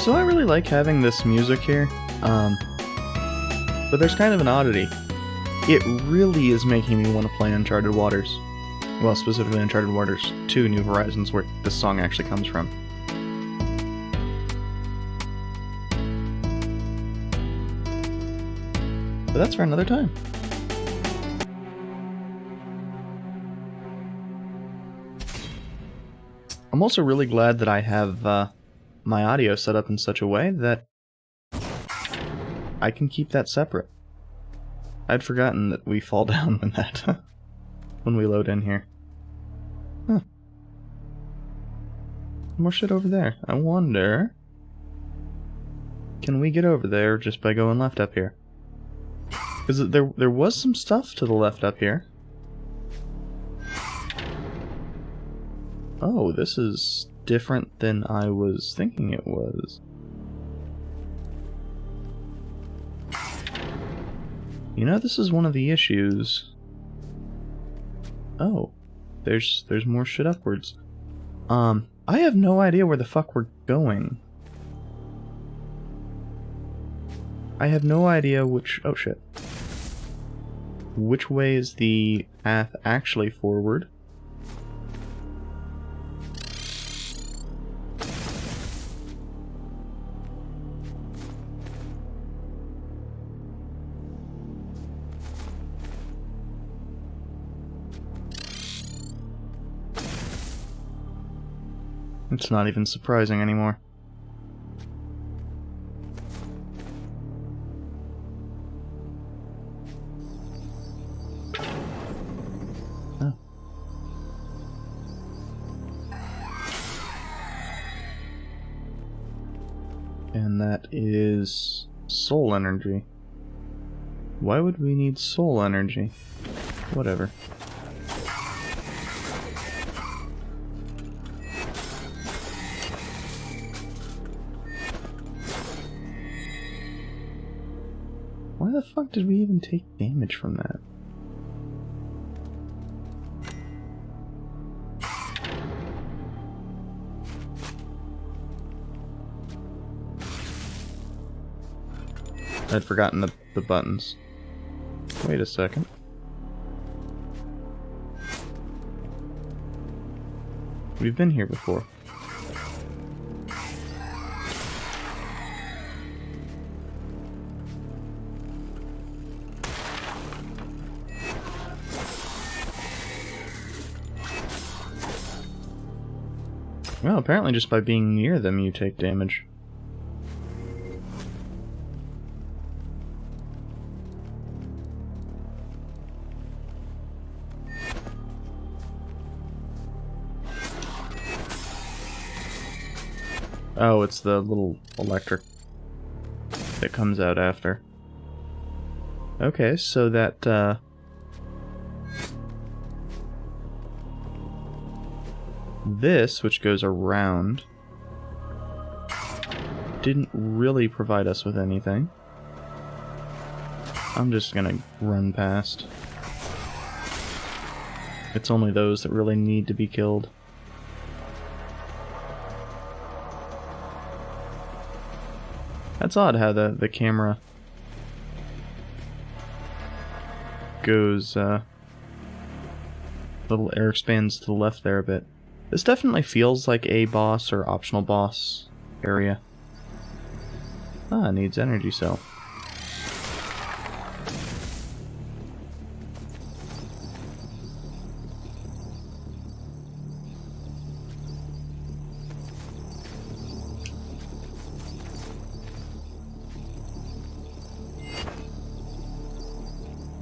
So I really like having this music here, but there's kind of an oddity. It really is making me want to play Uncharted Waters. Well, specifically Uncharted Waters 2 New Horizons, where this song actually comes from. But that's for another time. I'm also really glad that I have my audio set up in such a way that I can keep that separate. I'd forgotten that we fall down when that when we load in here. Huh. More shit over there. I wonder, can we get over there just by going left up here? Because there was some stuff to the left up here. Oh, this is different than I was thinking it was. You know, this is one of the issues. Oh, there's more shit upwards. I have no idea where the fuck we're going. I have no idea which... oh shit. Which way is the path actually forward? It's not even surprising anymore. Oh. And that is soul energy. Why would we need soul energy? Whatever. Why the fuck did we even take damage from that? I'd forgotten the buttons. Wait a second. We've been here before. Well, apparently just by being near them you take damage. Oh, it's the little electric that comes out after. Okay, so that, this, which goes around, didn't really provide us with anything. I'm just gonna run past. It's only those that really need to be killed. That's odd how the camera goes, little air expands to the left there a bit. This definitely feels like a boss or optional boss area. Ah, needs energy cell.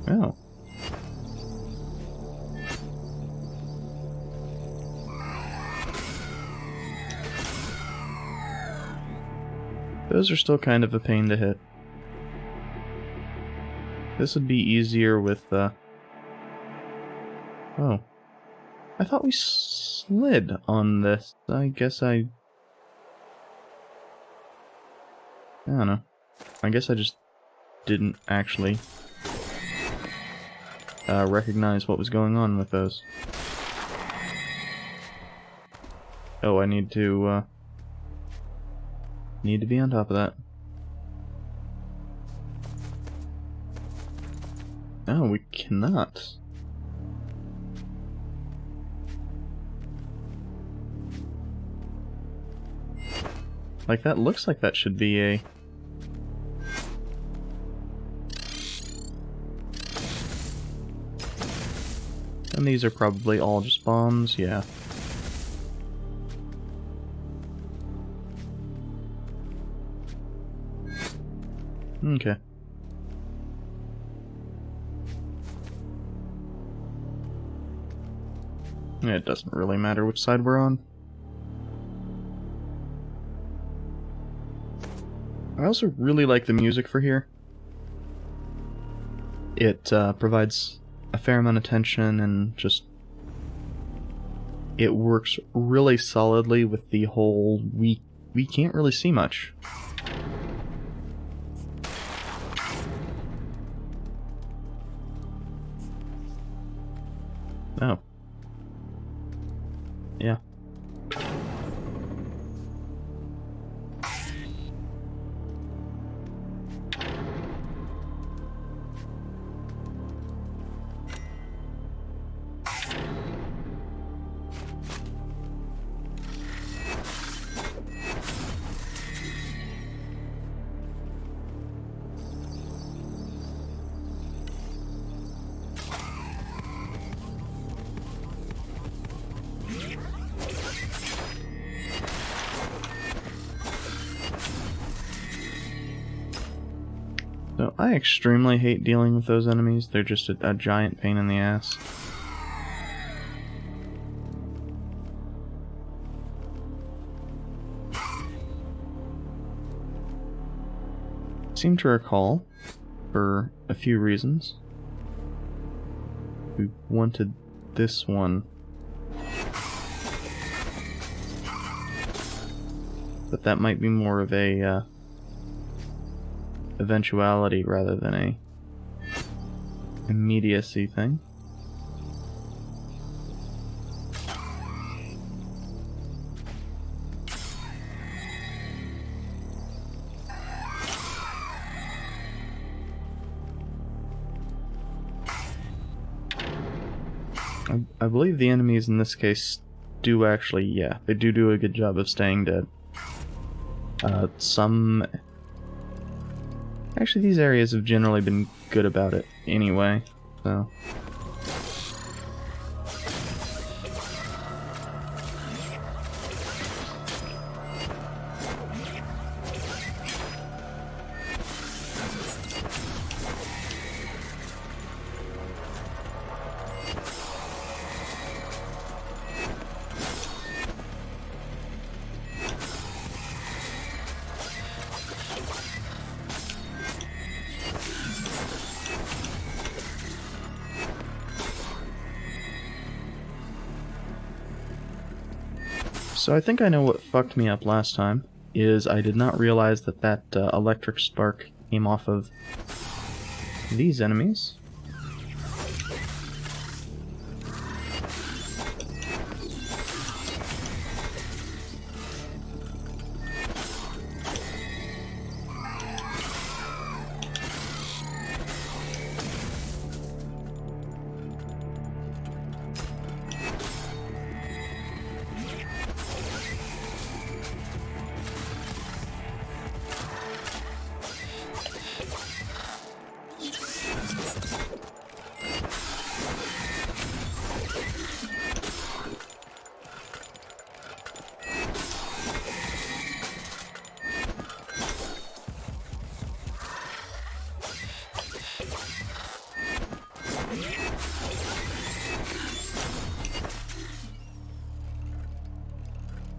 Oh. Those are still kind of a pain to hit. This would be easier with, oh. I thought we slid on this. I guess I don't know. I guess I just didn't actually recognize what was going on with those. Oh, I need to Need to be on top of that. Oh, we cannot. Like, that looks like that should be a... And these are probably all just bombs, yeah. Okay. It doesn't really matter which side we're on. I also really like the music for here. It provides a fair amount of tension and just... It works really solidly with the whole we can't really see much. Oh. Yeah. So, I extremely hate dealing with those enemies. They're just a giant pain in the ass. I seem to recall, for a few reasons, we wanted this one. But that might be more of a, eventuality rather than a immediacy thing. I believe the enemies in this case do actually, yeah, they do a good job of staying dead. Actually, these areas have generally been good about it anyway, so... So I think I know what fucked me up last time, is I did not realize that that electric spark came off of these enemies.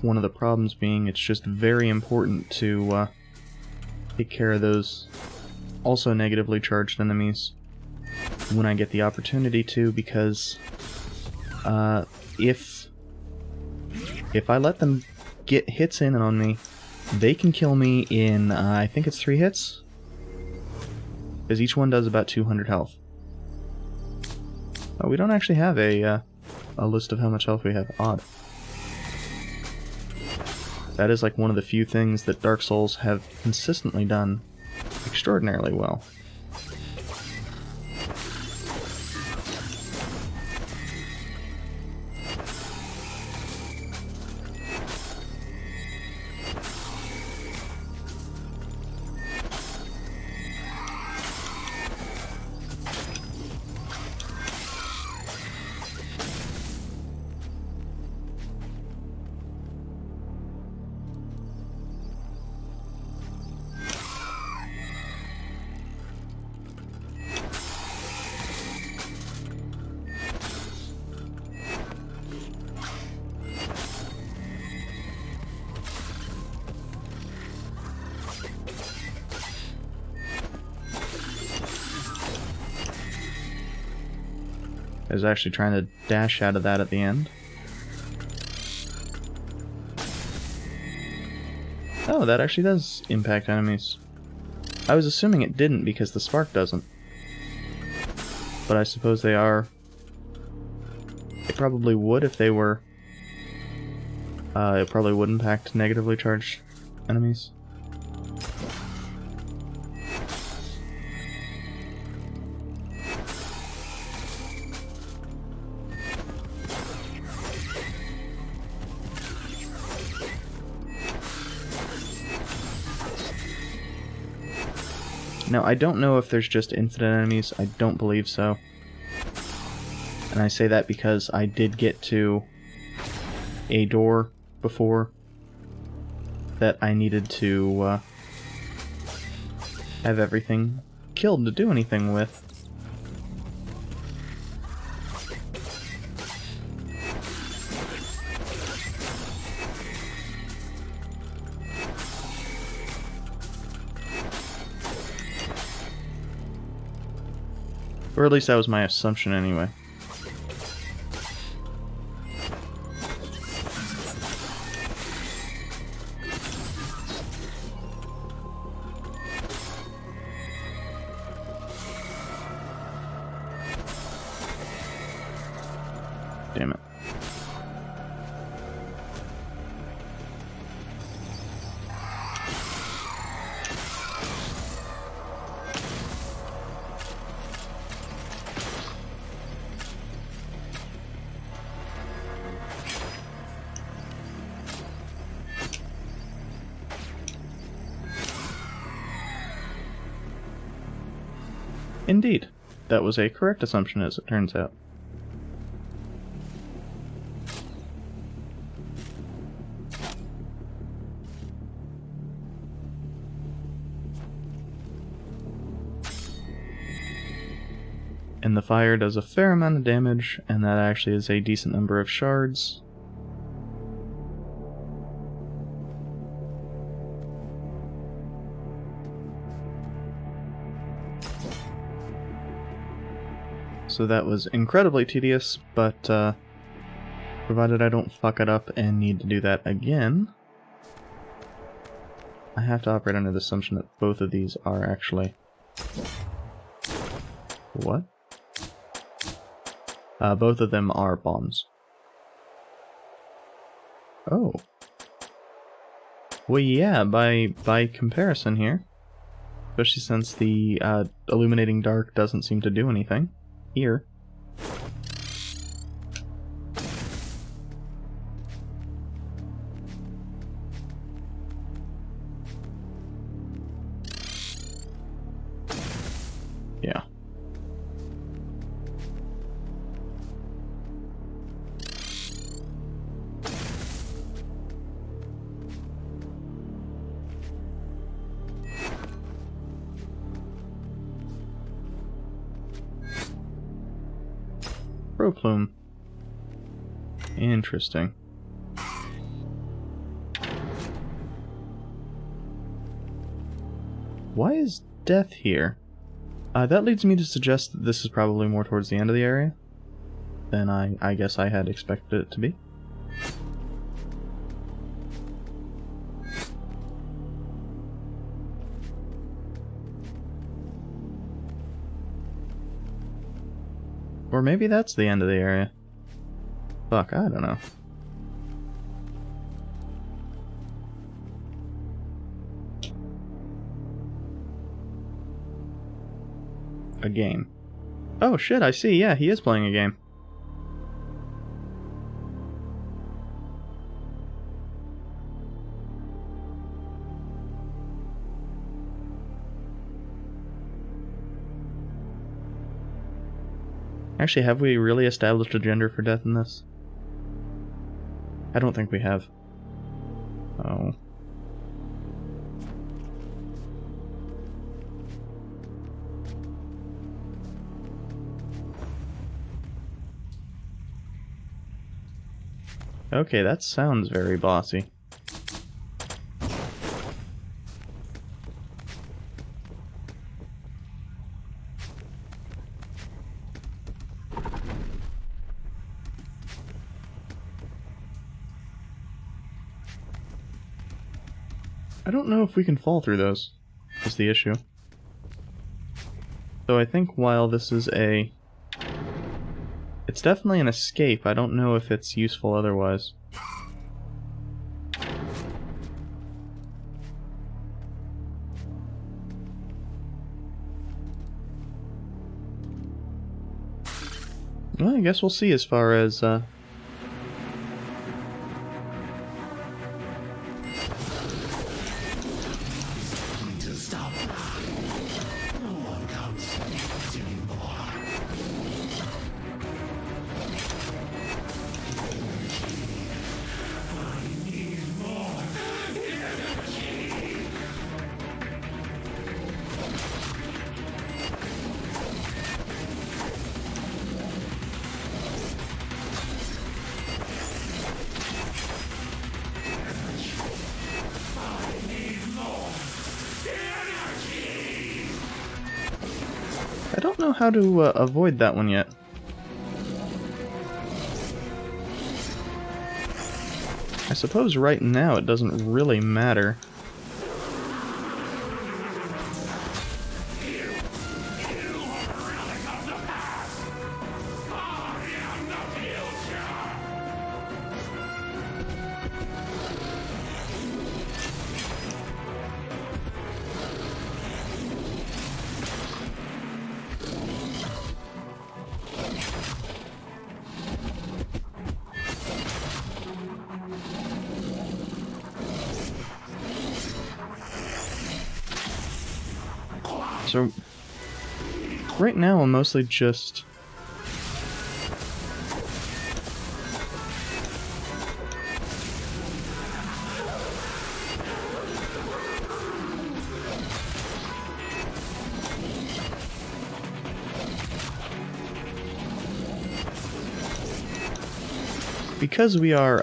One of the problems being it's just very important to take care of those also negatively charged enemies when I get the opportunity to, because if I let them get hits in on me, they can kill me in, I think it's 3 hits? Because each one does about 200 health. Oh, we don't actually have a list of how much health we have. Odd. That is like one of the few things that Dark Souls have consistently done extraordinarily well. I was actually trying to dash out of that at the end. Oh, that actually does impact enemies. I was assuming it didn't because the spark doesn't. But I suppose they are... It probably would if they were... it probably would impact negatively charged enemies. Now, I don't know if there's just infinite enemies. I don't believe so. And I say that because I did get to a door before that I needed to have everything killed to do anything with. Or at least that was my assumption anyway. Damn it. Indeed. That was a correct assumption, as it turns out. And the fire does a fair amount of damage, and that actually is a decent number of shards. So that was incredibly tedious, but provided I don't fuck it up and need to do that again, I have to operate under the assumption that both of these are actually... What? Both of them are bombs. Oh. Well, yeah, by comparison here, especially since the illuminating dark doesn't seem to do anything here. Yeah. Pro plume. Interesting. Why is death here? That leads me to suggest that this is probably more towards the end of the area than I guess I had expected it to be. Or maybe that's the end of the area. Fuck, I don't know. a game. Oh shit, I see, yeah, he is playing a game. Actually, have we really established a gender for death in this? I don't think we have. Oh. Okay, that sounds very bossy. I don't know if we can fall through those, is the issue. So I think while this is a... It's definitely an escape, I don't know if it's useful otherwise. Well, I guess we'll see as far as, I don't know how to avoid that one yet. I suppose right now it doesn't really matter. So, right now I'm mostly just... Because we are,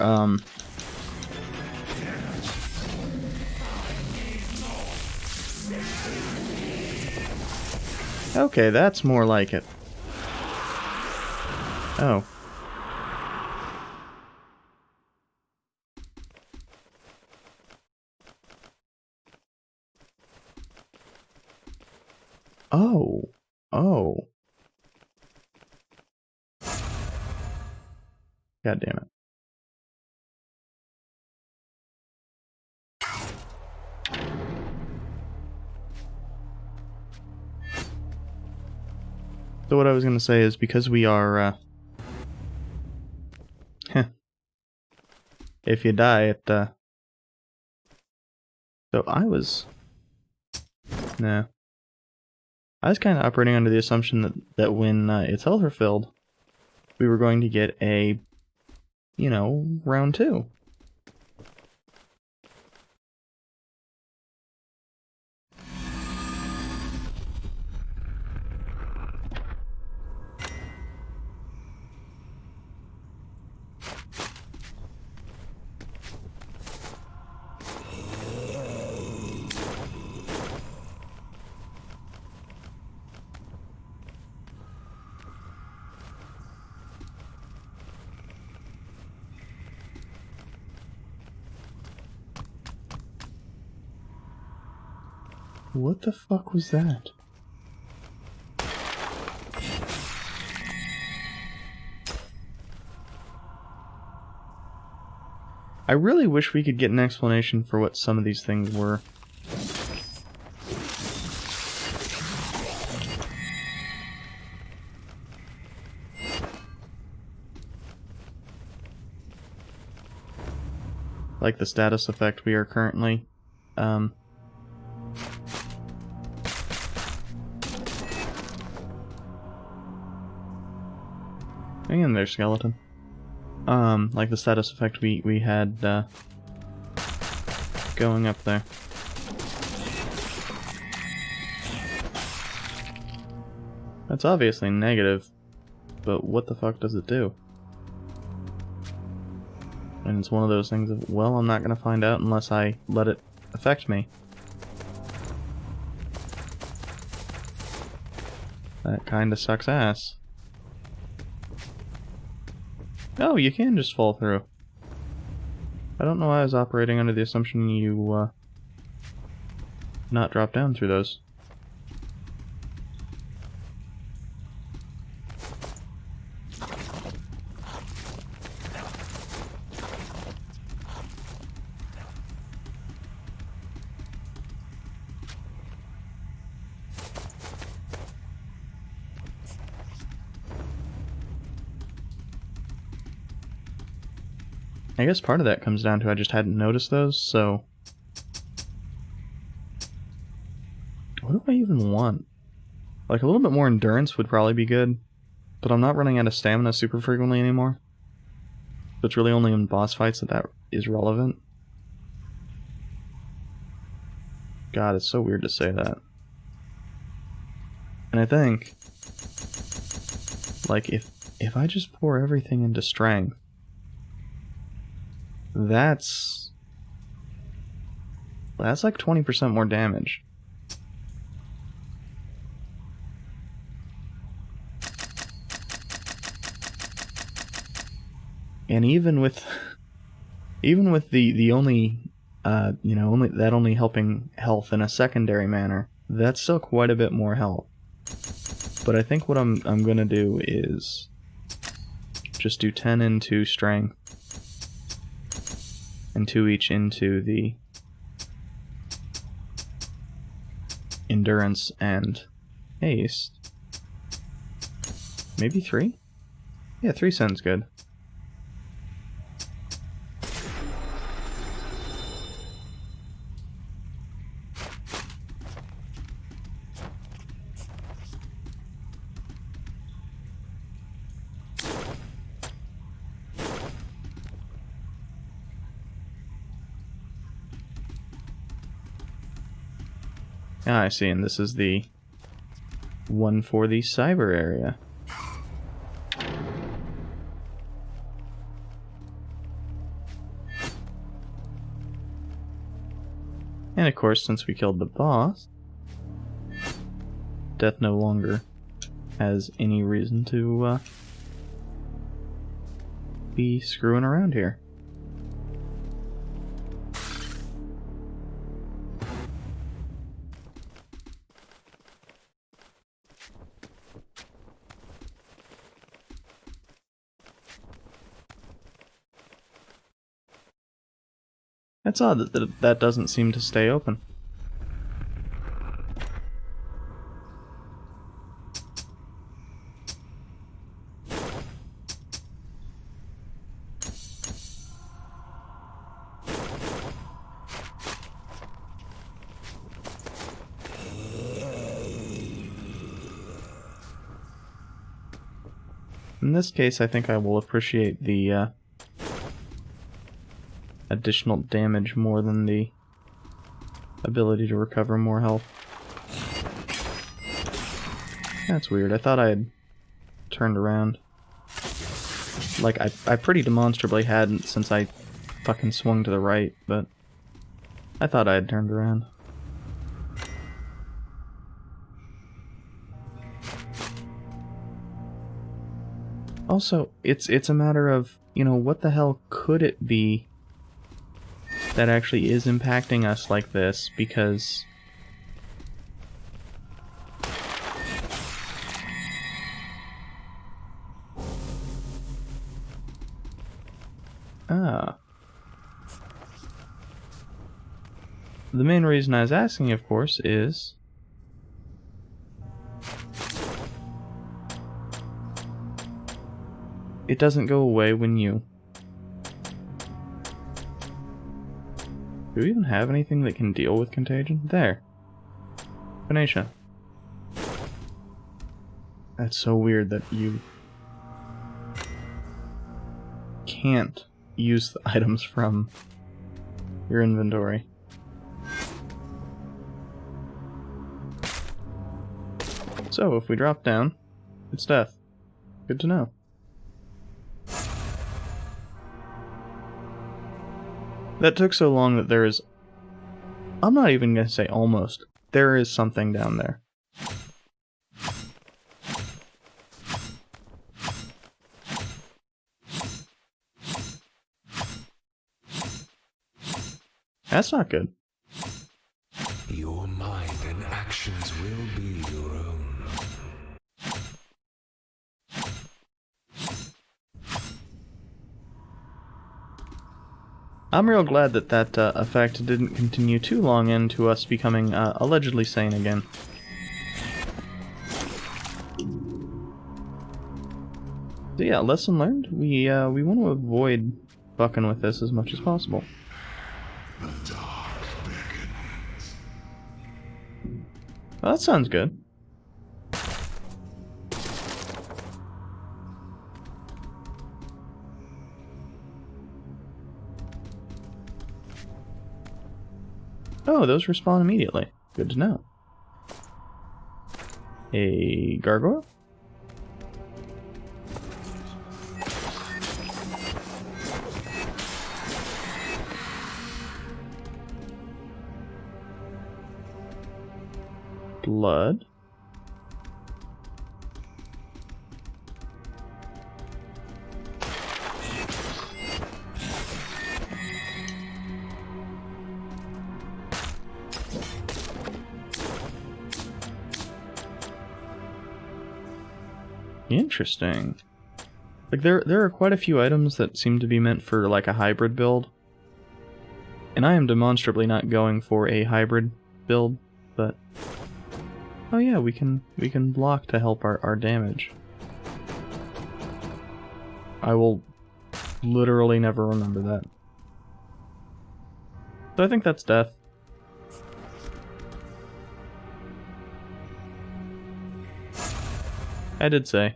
okay, that's more like it. Oh. Oh. Oh. God damn it. So what I was going to say is because we are, if you die, it, so I was... No. I was kind of operating under the assumption that when its health refilled, we were going to get a, you know, round 2. What the fuck was that? I really wish we could get an explanation for what some of these things were. like the status effect we are currently and there's skeleton. Like the status effect we had going up there. That's obviously negative, but what the fuck does it do? And it's one of those things of, well, I'm not gonna find out unless I let it affect me. That kinda sucks ass. Oh, you can just fall through. I don't know why I was operating under the assumption you, not drop down through those. I guess part of that comes down to I just hadn't noticed those, so... What do I even want? Like, a little bit more endurance would probably be good, but I'm not running out of stamina super frequently anymore. So it's really only in boss fights that is relevant. God, it's so weird to say that. And I think... like, if I just pour everything into strength, that's like 20% more damage. And even with the only only helping health in a secondary manner, that's still quite a bit more health. But I think what I'm gonna do is just do 10 into strength and 2 each into the endurance and haste. Maybe 3? Yeah, 3 sounds good. Ah, I see, and this is the one for the cyber area. And of course, since we killed the boss, Death no longer has any reason to be screwing around here. That's odd that doesn't seem to stay open. In this case, I think I will appreciate the additional damage more than the ability to recover more health. That's weird. I thought I had turned around. Like, I pretty demonstrably hadn't since I fucking swung to the right, but I thought I had turned around. Also, it's a matter of, you know, what the hell could it be that actually is impacting us like this, because the main reason I was asking, of course, is it doesn't go away when you Do we even have anything that can deal with contagion? There. Phoenicia. That's so weird that you can't use the items from your inventory. So, if we drop down, it's death. Good to know. That took so long that there is... I'm not even going to say almost. There is something down there. That's not good. Your mind and actions will be your own. I'm real glad that that effect didn't continue too long into us becoming allegedly sane again. So yeah, lesson learned. We want to avoid fucking with this as much as possible. The dark beckons. Well, that sounds good. Oh, those respawn immediately. Good to know. A gargoyle? Blood. Interesting. Like there are quite a few items that seem to be meant for like a hybrid build. And I am demonstrably not going for a hybrid build, but oh yeah, we can block to help our damage. I will literally never remember that. So I think that's death. I did say.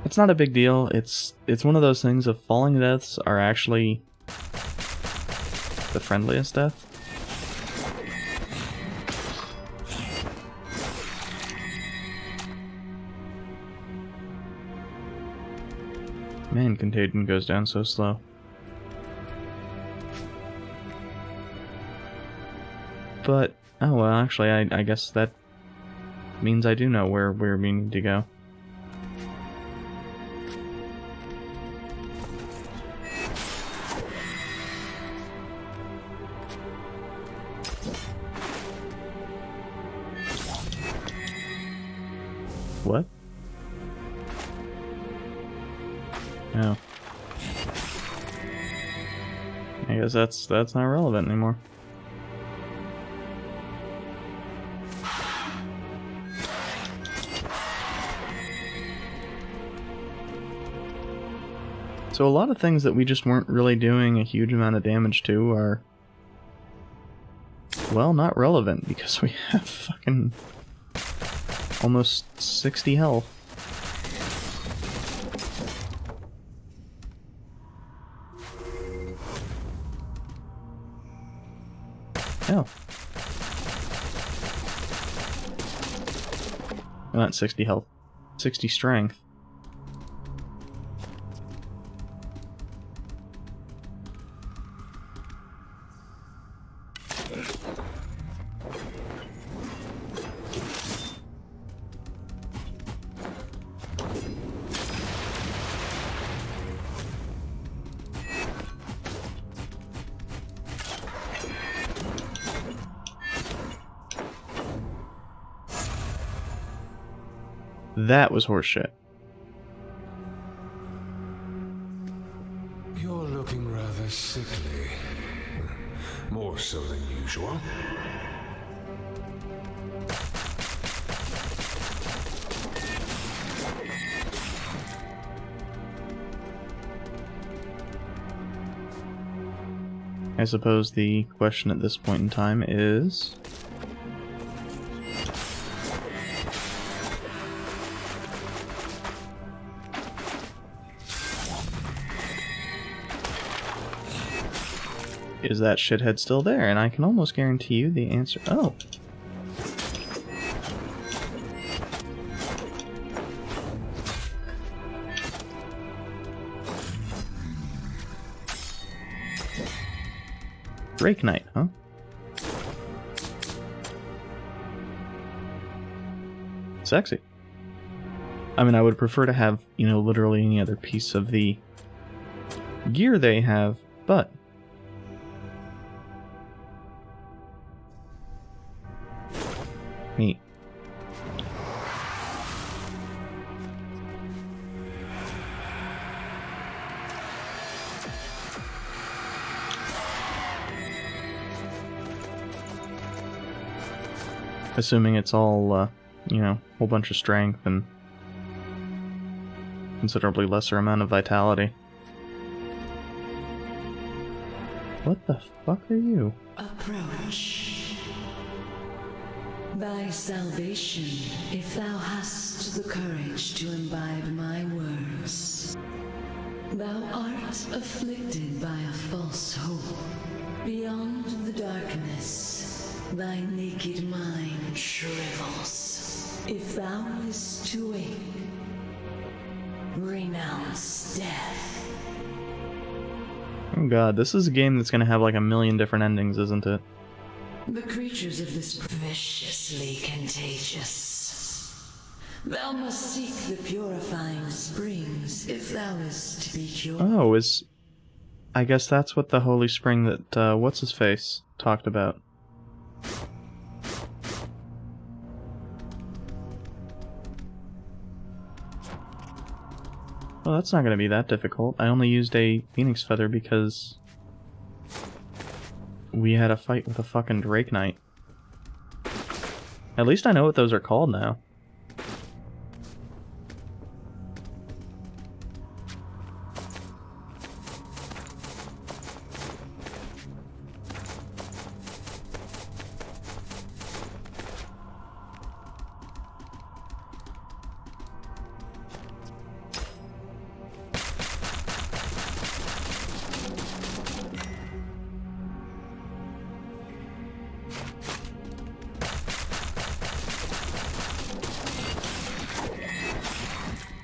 It's not a big deal. It's one of those things of falling deaths are actually the friendliest death. Man, contagion goes down so slow. But, oh well, actually, I guess that means I do know where we need to go. What? Oh. I guess that's not relevant anymore. So a lot of things that we just weren't really doing a huge amount of damage to are, well, not relevant because we have fucking almost 60 health. Oh. Not 60 health. 60 strength. That was horseshit. You're looking rather sickly. More so than usual. I suppose the question at this point in time is... is that shithead still there? And I can almost guarantee you the answer... Oh! Drake Knight, huh? Sexy. I mean, I would prefer to have, you know, literally any other piece of the gear they have, but... neat. Assuming it's all, you know, a whole bunch of strength and considerably lesser amount of vitality. What the fuck are you? Approach. Thy salvation, if thou hast the courage to imbibe my words. Thou art afflicted by a false hope. Beyond the darkness, thy naked mind shrivels. If thou list to wake, renounce death. Oh god, this is a game that's gonna have like a million different endings, isn't it? The creatures of this viciously contagious. Thou must seek the purifying springs if thou is to be cured. Oh, I guess that's what the holy spring that, what's-his-face talked about. Well, that's not gonna be that difficult. I only used a phoenix feather because we had a fight with a fucking Drake Knight. At least I know what those are called now.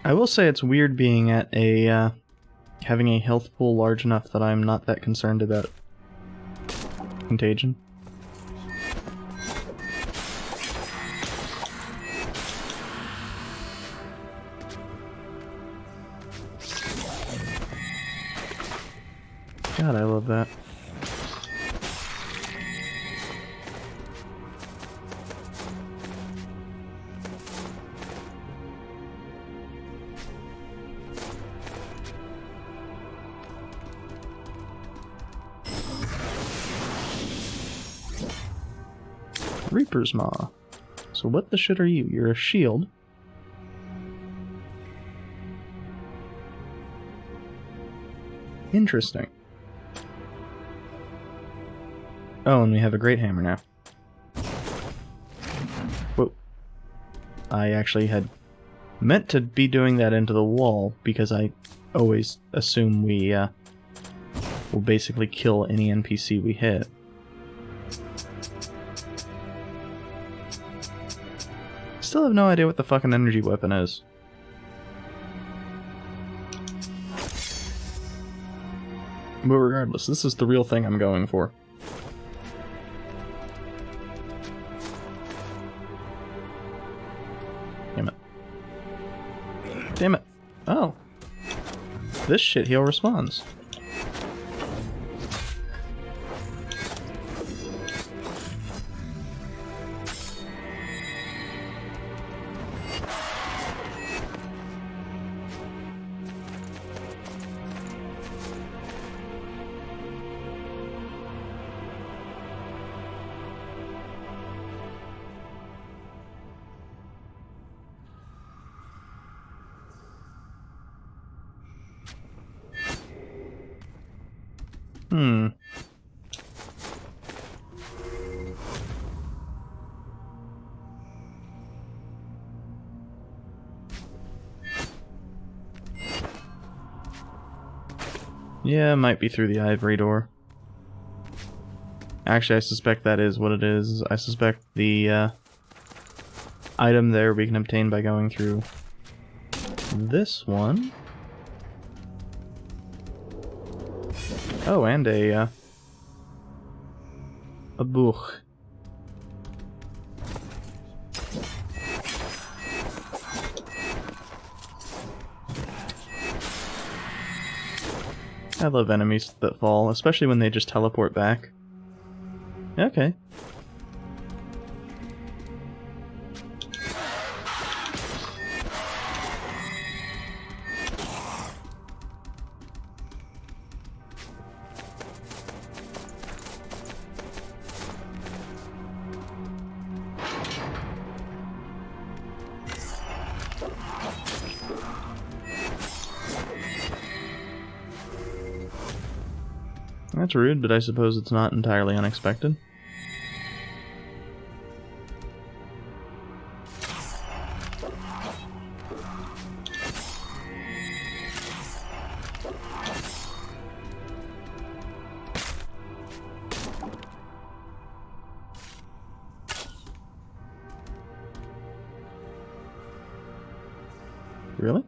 I will say it's weird being at a, having a health pool large enough that I'm not that concerned about contagion. God, I love that. Reaper's Maw. So what the shit are you? You're a shield. Interesting. Oh, and we have a great hammer now. Whoa. I actually had meant to be doing that into the wall because I always assume we will basically kill any NPC we hit. Still have no idea what the fucking energy weapon is. But regardless, this is the real thing I'm going for. Damn it. Damn it. Oh. This shit heal responds. Yeah, it might be through the ivory door. Actually, I suspect that is what it is. I suspect the item there we can obtain by going through this one. Oh, and a book. I love enemies that fall, especially when they just teleport back. Okay. That's rude, but I suppose it's not entirely unexpected. Really?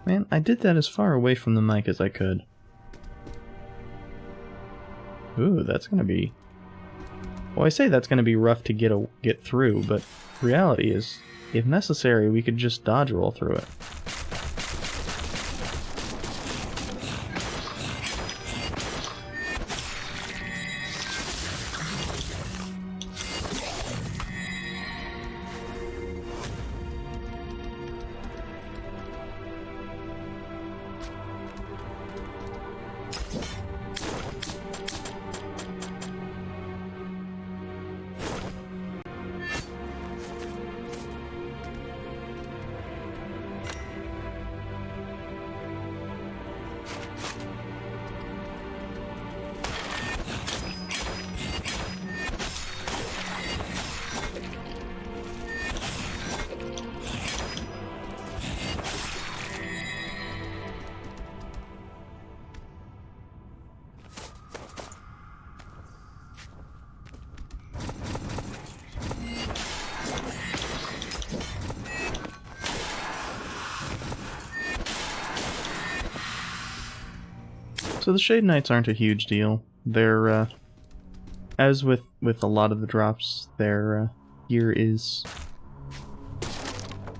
Man, I did that as far away from the mic as I could. Ooh, that's gonna be... Well, I say that's gonna be rough to get through, but reality is, if necessary, we could just dodge roll through it. So the Shade Knights aren't a huge deal. They're, as with a lot of the drops, their gear is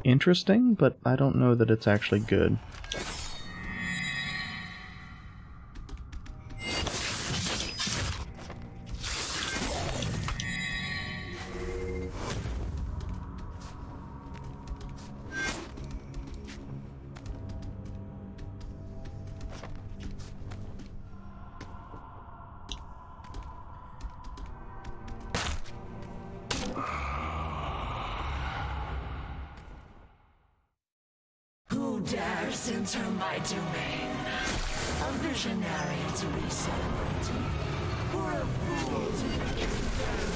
interesting, but I don't know that it's actually good. Who dares enter my domain? A visionary to be celebrated, or a fool to be confirmed?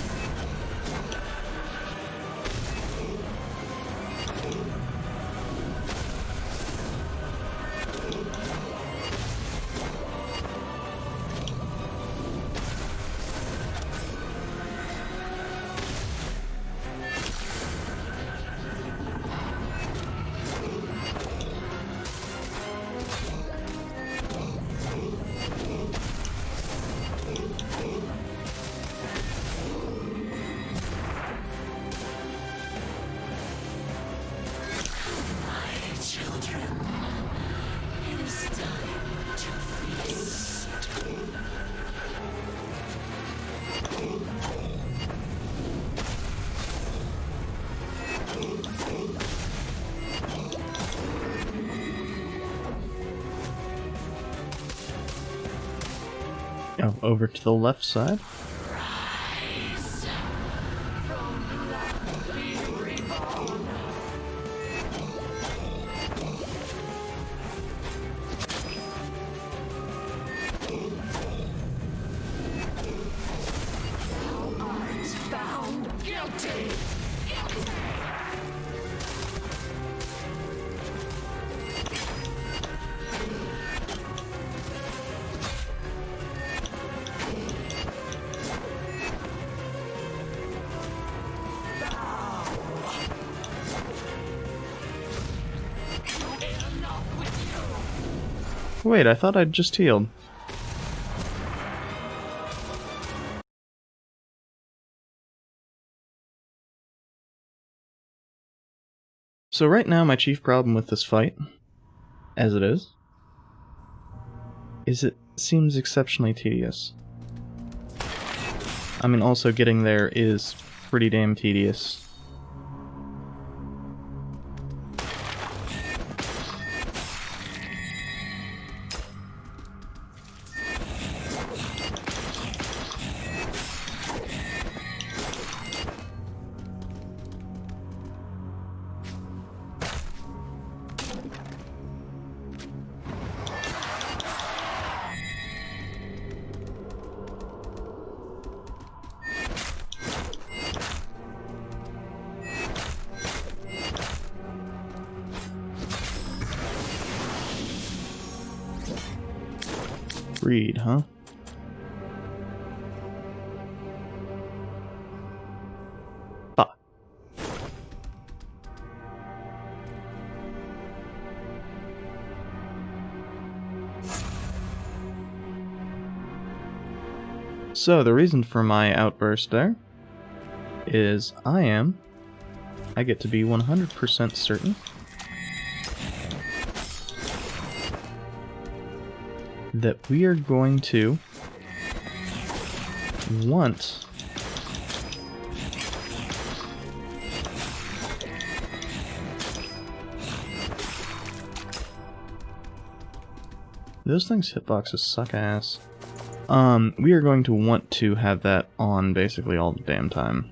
Oh, over to the left side. Thou art Wait, I thought I'd just healed. So right now my chief problem with this fight, as it is it seems exceptionally tedious. I mean, also getting there is pretty damn tedious. Read, huh? Fuck. So, the reason for my outburst there is I get to be 100% certain that we are going to want those things hitboxes suck ass. We are going to want to have that on basically all the damn time.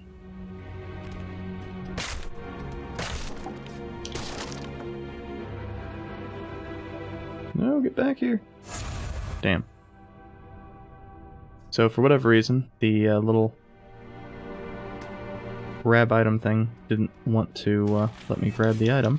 No, get back here. Damn. So for whatever reason, the little grab item thing didn't want to let me grab the item.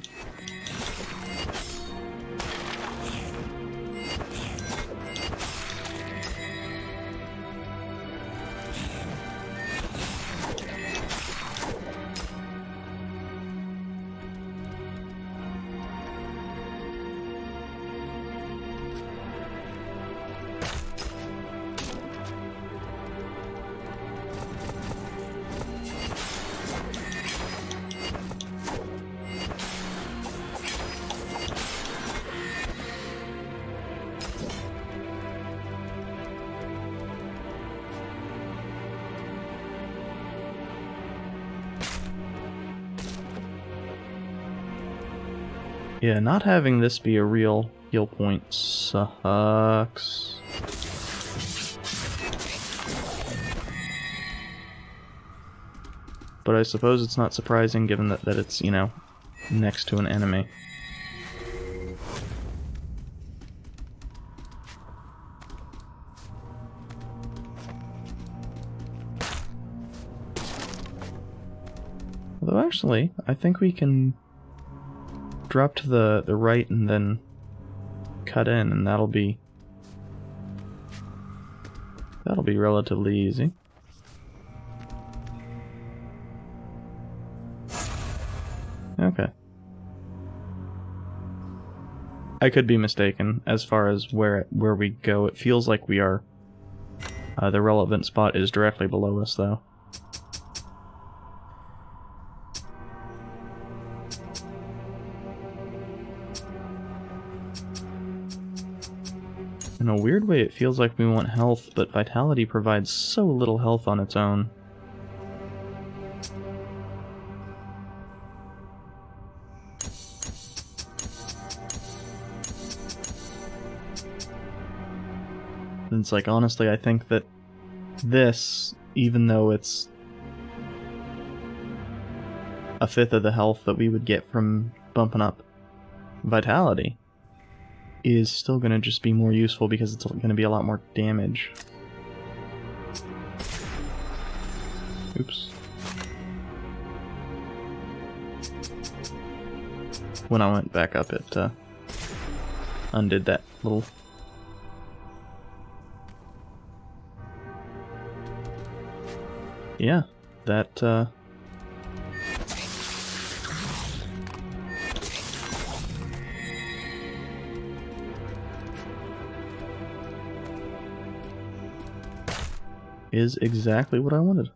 Yeah, not having this be a real heal point sucks. But I suppose it's not surprising given that it's, you know, next to an enemy. Although actually, I think we can drop to the right and then cut in, and that'll be relatively easy. Okay. I could be mistaken as far as where we go. It feels like we are. The relevant spot is directly below us, though. In a weird way, it feels like we want health, but Vitality provides so little health on its own. And it's like, honestly, I think that this, even though it's a fifth of the health that we would get from bumping up Vitality, is still going to just be more useful because it's going to be a lot more damage. Oops. When I went back up, it undid that little... Yeah, that is exactly what I wanted.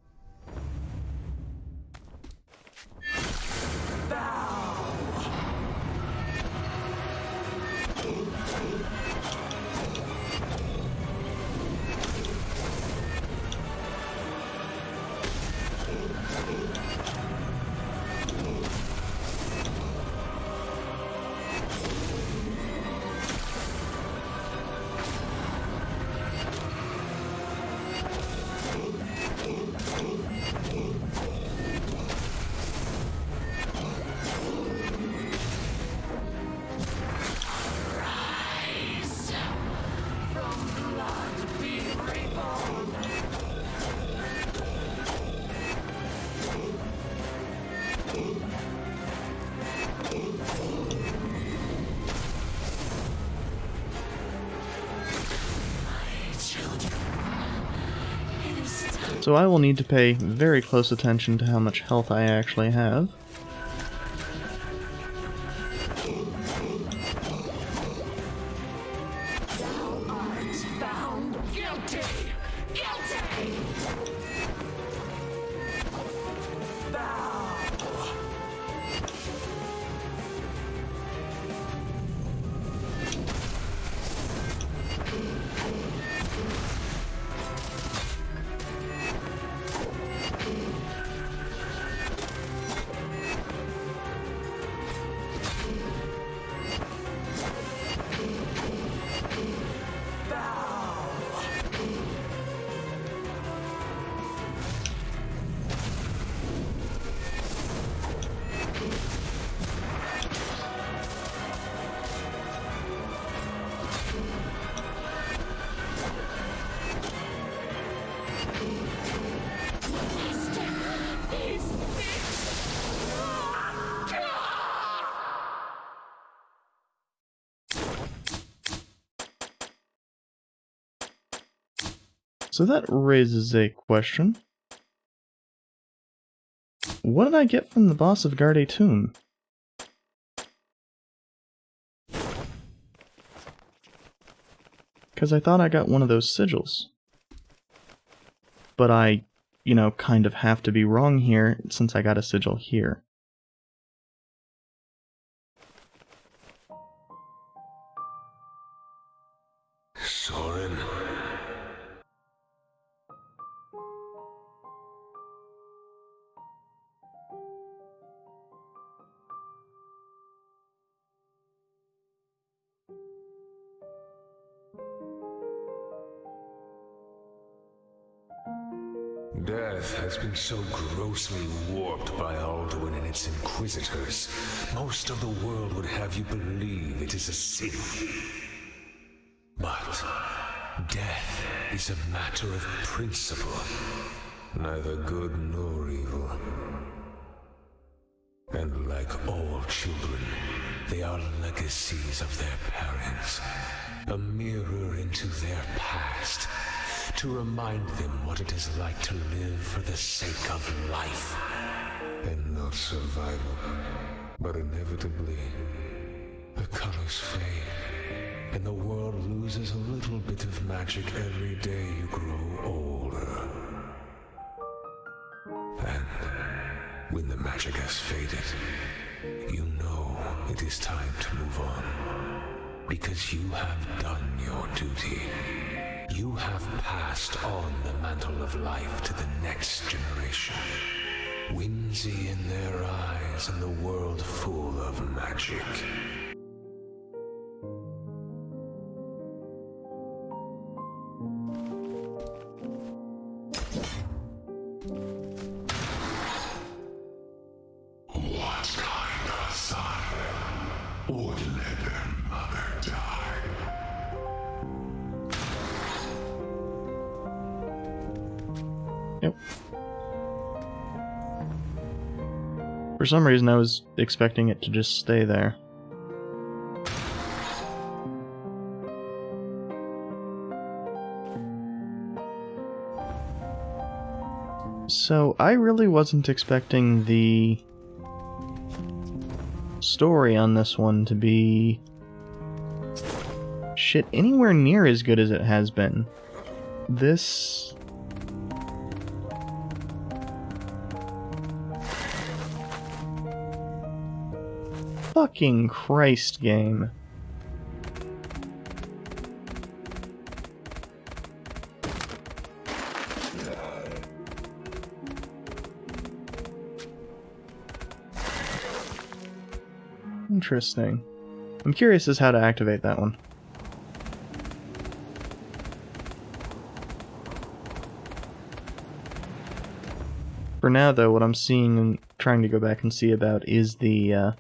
So I will need to pay very close attention to how much health I actually have. Thou art found guilty! Guilty! Thou! So that raises a question. What did I get from the boss of Garde Tomb? Because I thought I got one of those sigils. But I, kind of have to be wrong here since I got a sigil here. Soren. Death has been so grossly warped by Alduin and its inquisitors. Most of the world would have you believe it is a sin. But death is a matter of principle, neither good nor evil. And like all children, they are legacies of their parents, a mirror into their past, to remind them what it is like to live for the sake of life. And not survival, but inevitably, the colors fade, and the world loses a little bit of magic every day you grow older. And when the magic has faded, you know it is time to move on, because you have done your duty. You have passed on the mantle of life to the next generation. Whimsy in their eyes and the world full of magic. What kind of son would let their mother die? Yep. For some reason I was expecting it to just stay there. So I really wasn't expecting the story on this one to be anywhere near as good as it has been. This Fucking Christ, game. Interesting. I'm curious as how to activate that one. For now, though, what I'm seeing and trying to go back and see about is the,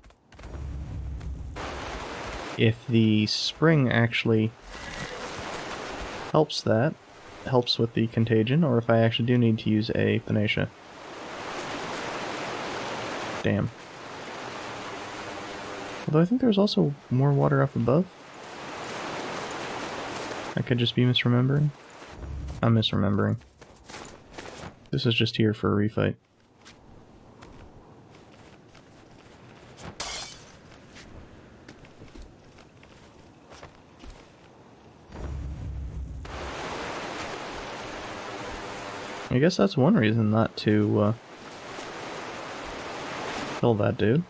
if the spring actually helps with the contagion, or if I actually do need to use a Phoenicia. Damn. Although I think there's also more water up above. I could just be misremembering. I'm misremembering. This is just here for a refight. I guess that's one reason not to kill that dude.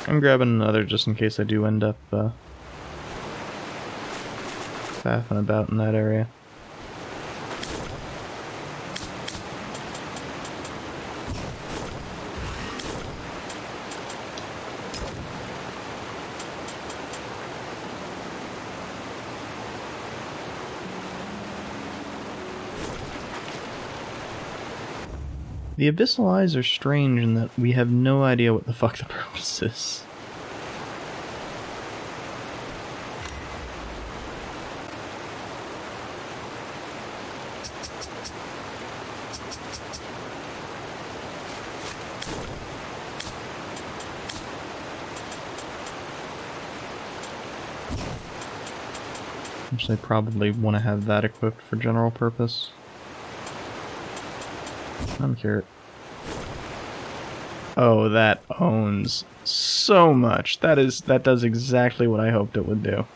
I'm grabbing another just in case I do end up faffing about in that area. The Abyssal Eyes are strange in that we have no idea what the fuck the purpose is. Which they probably want to have that equipped for general purpose. I'm curious. Oh, that owns so much. That does exactly what I hoped it would do.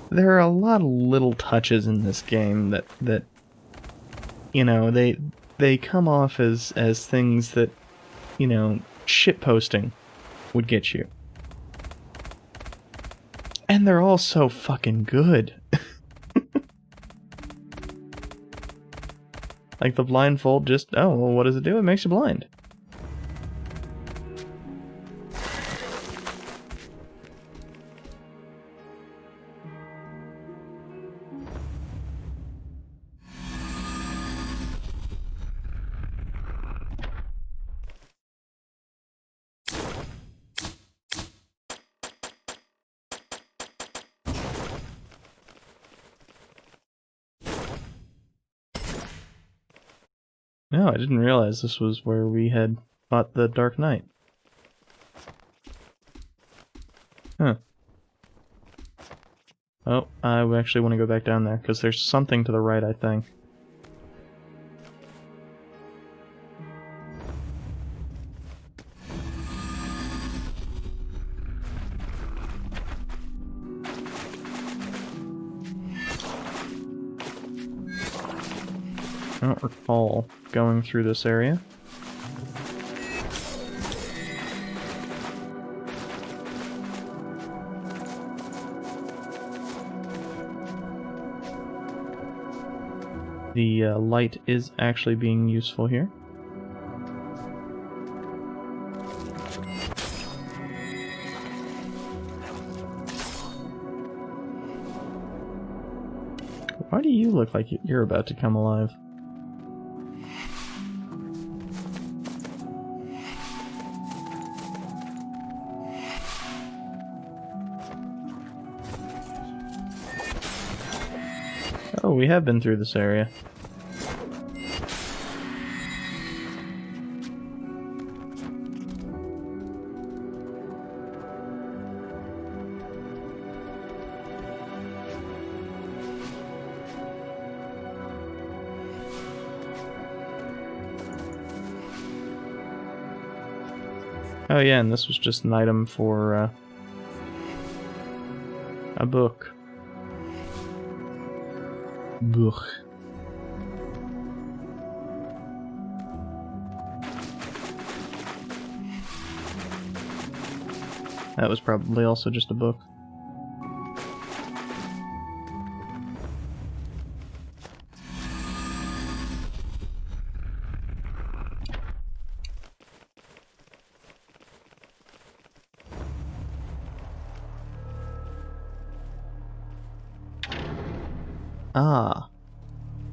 There are a lot of little touches in this game that you know, they come off as things that, you know, shitposting would get you. And they're all so fucking good. Like the blindfold just, oh, well, what does it do? It makes you blind. No, I didn't realize this was where we had fought the Dark Knight. Huh. Oh, I actually want to go back down there, because there's something to the right, I think. I don't recall going through this area. The light is actually being useful here. Why do you look like you're about to come alive? Oh, we have been through this area. Oh yeah, and this was just an item for a book. Book. That was probably also just a book.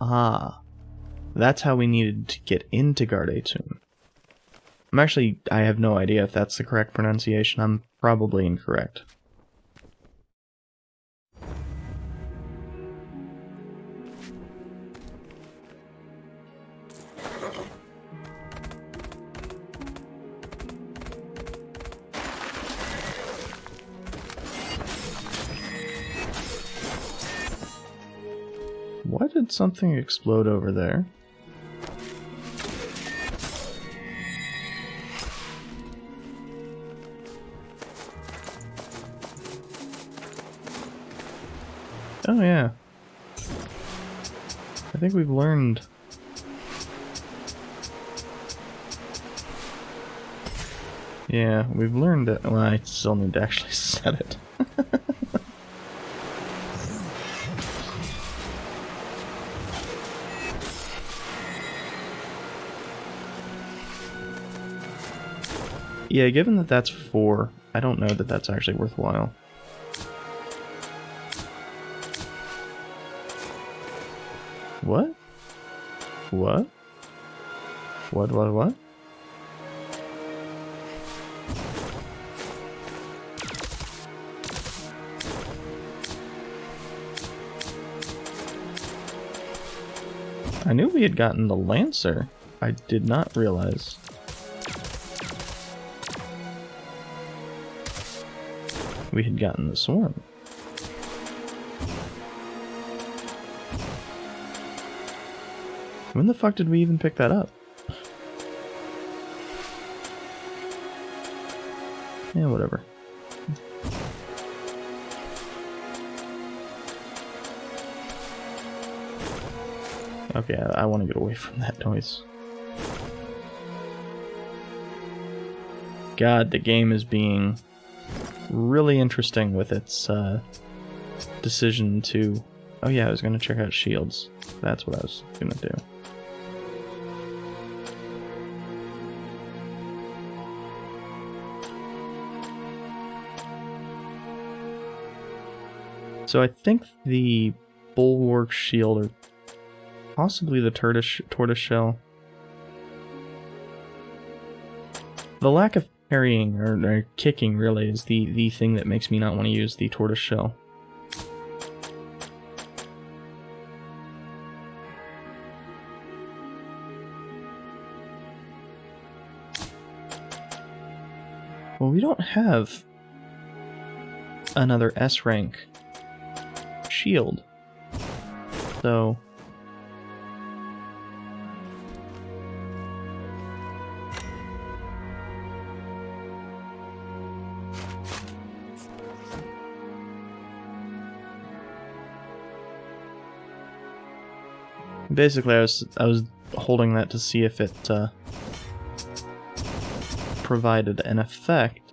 Ah. That's how we needed to get into Gardetum. I have no idea if that's the correct pronunciation. I'm probably incorrect. Why did something explode over there? Oh yeah. I think we've learned... Yeah, we've learned it. Well, I still need to actually set it. Yeah, given that that's 4, I don't know that that's actually worthwhile. What? What? What? I knew we had gotten the Lancer. I did not realize. We had gotten the Swarm. When the fuck did we even pick that up? Yeah, whatever. Okay, I want to get away from that noise. God, the game is being really interesting with its decision to... Oh yeah, I was going to check out shields. That's what I was going to do. So I think the Bulwark Shield, or possibly the Tortoise Shell. The lack of parrying, or kicking, really, is the thing that makes me not want to use the Tortoise Shell. Well, we don't have another S rank shield, so basically I was holding that to see if it provided an effect.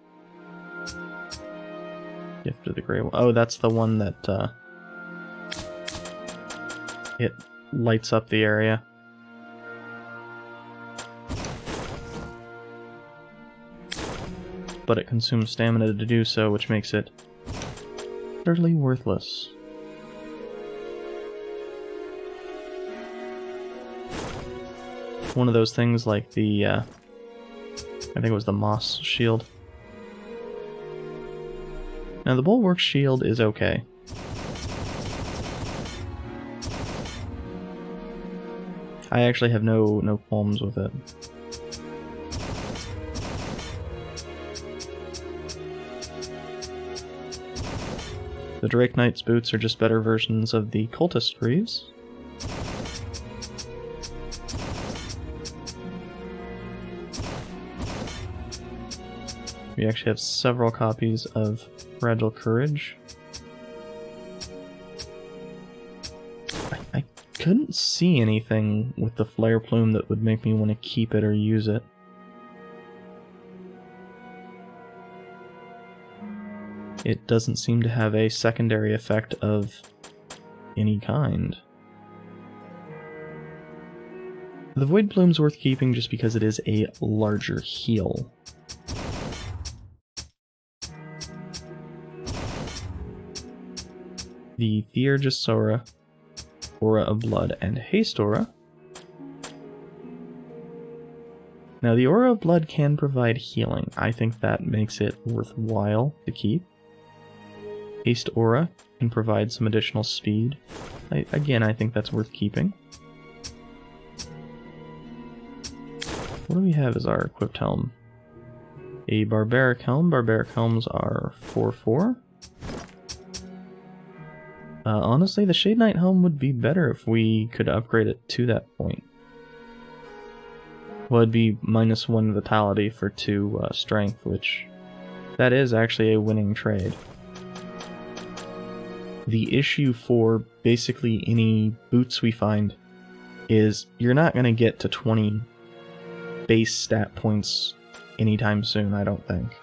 Gift of the Grey. Oh, that's the one that it lights up the area. But it consumes stamina to do so, which makes it utterly worthless. One of those things like the, I think it was the Moss Shield. Now the Bulwark Shield is okay. I actually have no qualms with it. The Drake Knight's boots are just better versions of the Cultist Greaves. We actually have several copies of Fragile Courage. I couldn't see anything with the Flare Plume that would make me want to keep it or use it. It doesn't seem to have a secondary effect of any kind. The Void Plume's worth keeping just because it is a larger heal. The Theurgist Aura, Aura of Blood, and Haste Aura. Now the Aura of Blood can provide healing. I think that makes it worthwhile to keep. Haste Aura can provide some additional speed. Again, I think that's worth keeping. What do we have as our equipped helm? A Barbaric Helm. Barbaric Helms are 4/4. Honestly, the Shade Knight Helm would be better if we could upgrade it to that point. Well, it'd be -1 Vitality for 2 Strength, which... that is actually a winning trade. The issue for basically any boots we find is you're not going to get to 20 base stat points anytime soon, I don't think.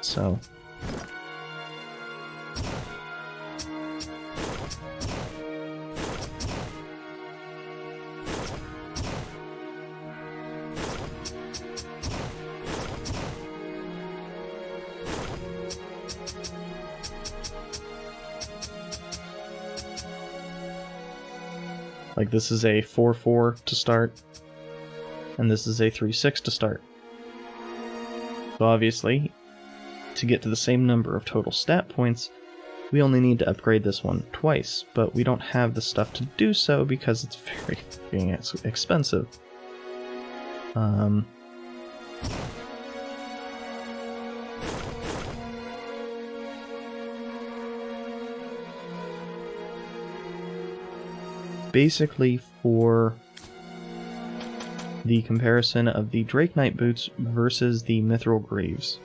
So... like, this is a 4/4 to start, and this is a 3/6 to start. So obviously, to get to the same number of total stat points, we only need to upgrade this one twice, but we don't have the stuff to do so because it's very fucking expensive. Basically, for the comparison of the Drake Knight boots versus the Mithril Greaves,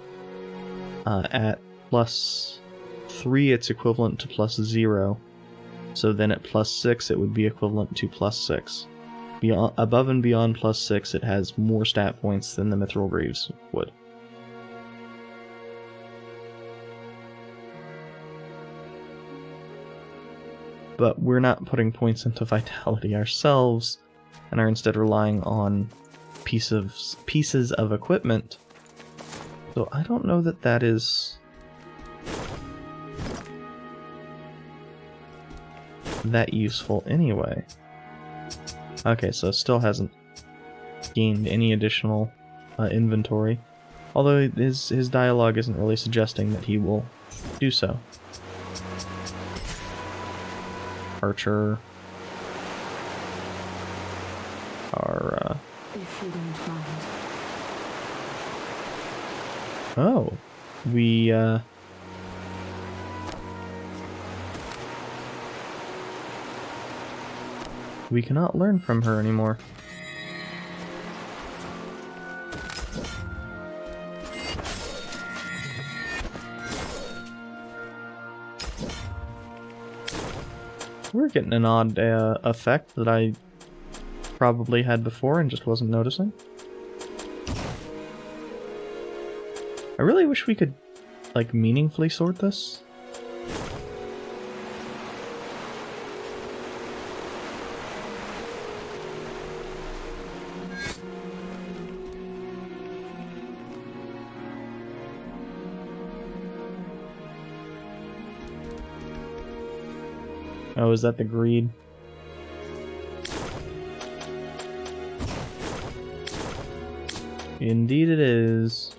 at +3 it's equivalent to +0, so then at +6 it would be equivalent to +6. Above and beyond +6 it has more stat points than the Mithril Greaves would. But we're not putting points into Vitality ourselves, and are instead relying on pieces of equipment. So I don't know that that is that useful anyway. Okay, so still hasn't gained any additional inventory, although his dialogue isn't really suggesting that he will do so. Archer. Our, If you don't mind. Oh. We cannot learn from her anymore. We're getting an odd effect that I probably had before and just wasn't noticing. I really wish we could, like, meaningfully sort this. Oh, is that the greed? Indeed it is.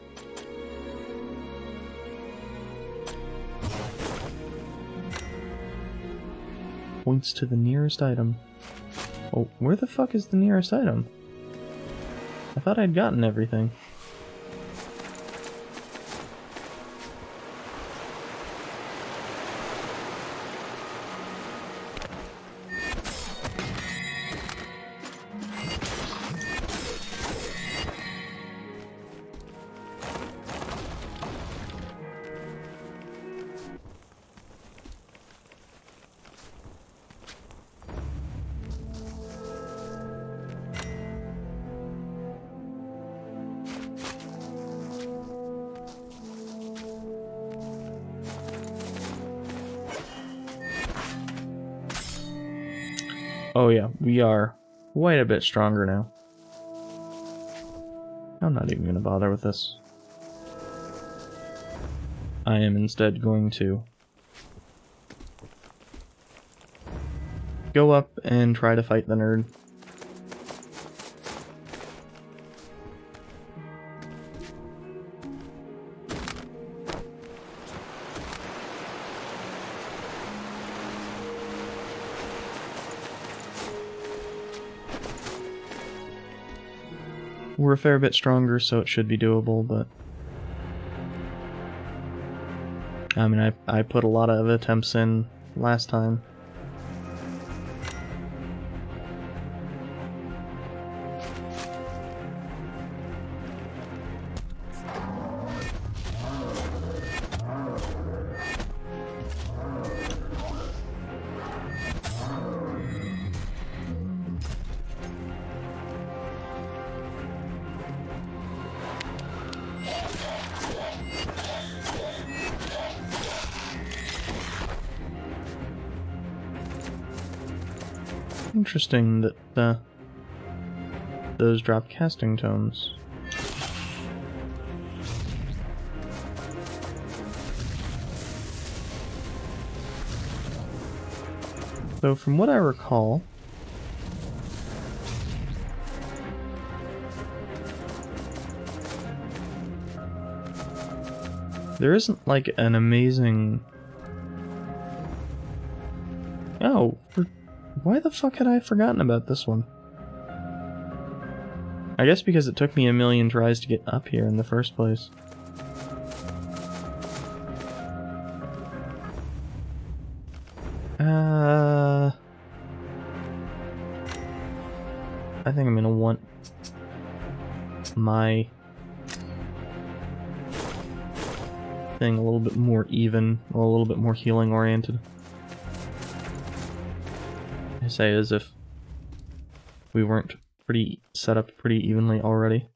Points to the nearest item. Oh, where the fuck is the nearest item? I thought I'd gotten everything. Oh yeah, we are quite a bit stronger now. I'm not even going to bother with this. I am instead going to go up and try to fight the nerd. We're a fair bit stronger, so it should be doable, but... I mean, I put a lot of attempts in last time. Interesting that those drop casting tones. So from what I recall, there isn't like an amazing... Oh, why the fuck had I forgotten about this one? I guess because it took me a million tries to get up here in the first place. I think I'm gonna want my thing a little bit more even, a little bit more healing oriented. I say as if we weren't pretty set up pretty evenly already.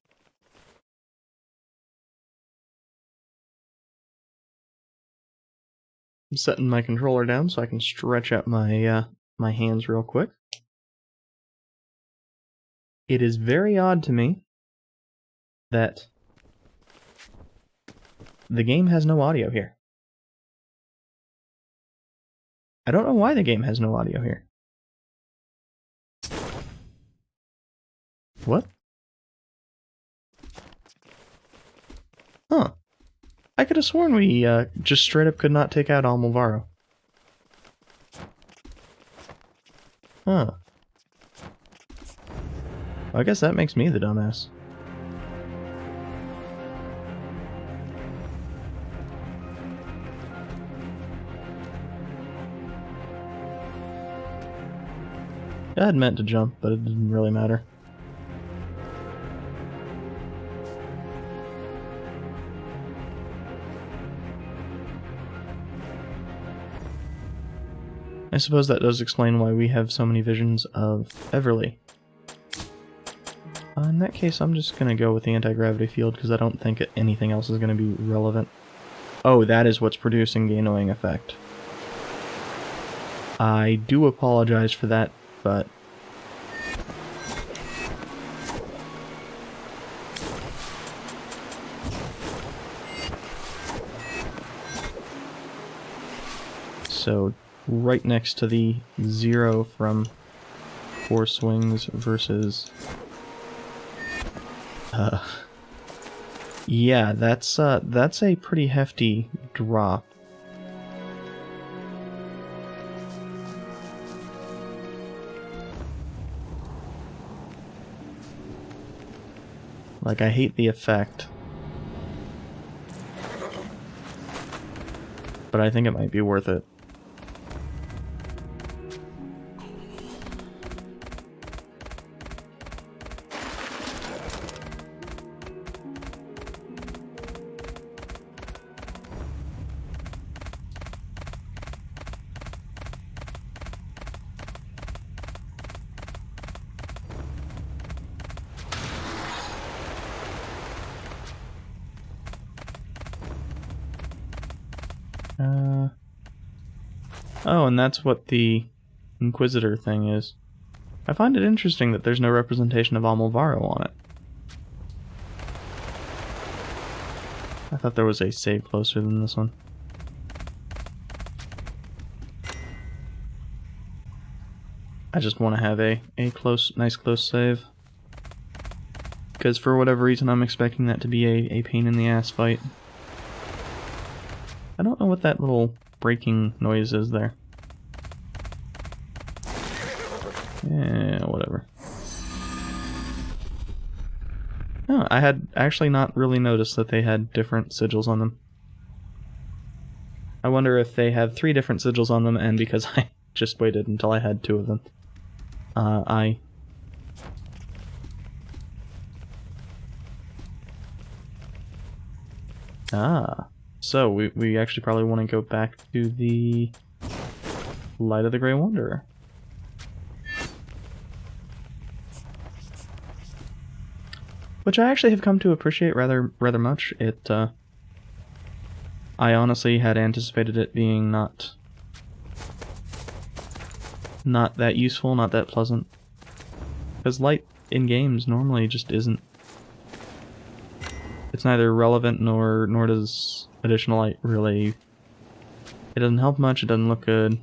I'm setting my controller down so I can stretch out my my hands real quick. It is very odd to me that the game has no audio here. I don't know why the game has no audio here. What? Huh. I could have sworn we just straight up could not take out Almovaro. Huh. I guess that makes me the dumbass. I had meant to jump, but it didn't really matter. I suppose that does explain why we have so many visions of Everly. In that case, I'm just gonna go with the anti-gravity field because I don't think anything else is gonna be relevant. Oh, that is what's producing the annoying effect. I do apologize for that, but... So, right next to the 0 from 4 swings versus... yeah, that's a pretty hefty drop. Like, I hate the effect. But I think it might be worth it. Oh, and that's what the Inquisitor thing is. I find it interesting that there's no representation of Amulvaro on it. I thought there was a save closer than this one. I just want to have a nice close save. Because for whatever reason I'm expecting that to be a pain in the ass fight. I don't know what that little breaking noise is there. Yeah, whatever. Oh, I had actually not really noticed that they had different sigils on them. I wonder if they have 3 different sigils on them, and because I just waited until I had 2 of them. So we actually probably want to go back to the Light of the Grey Wanderer. Which I actually have come to appreciate rather much. I honestly had anticipated it being not that useful, not that pleasant. Because light in games normally just isn't. It's neither relevant nor does additional light really. It doesn't help much, it doesn't look good.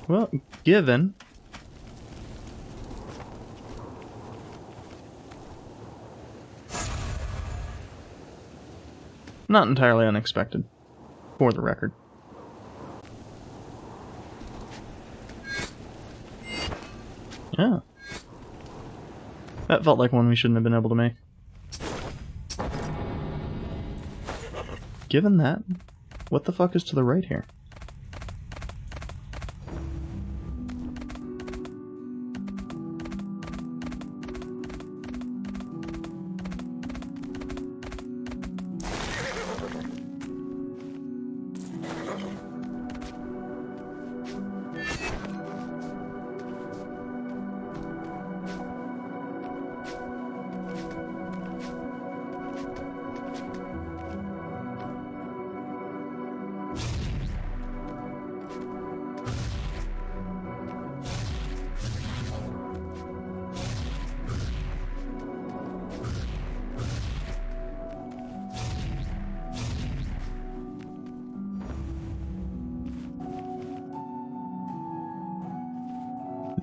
Well, given not entirely unexpected, for the record. Yeah. That felt like one we shouldn't have been able to make. Given that, what the fuck is to the right here?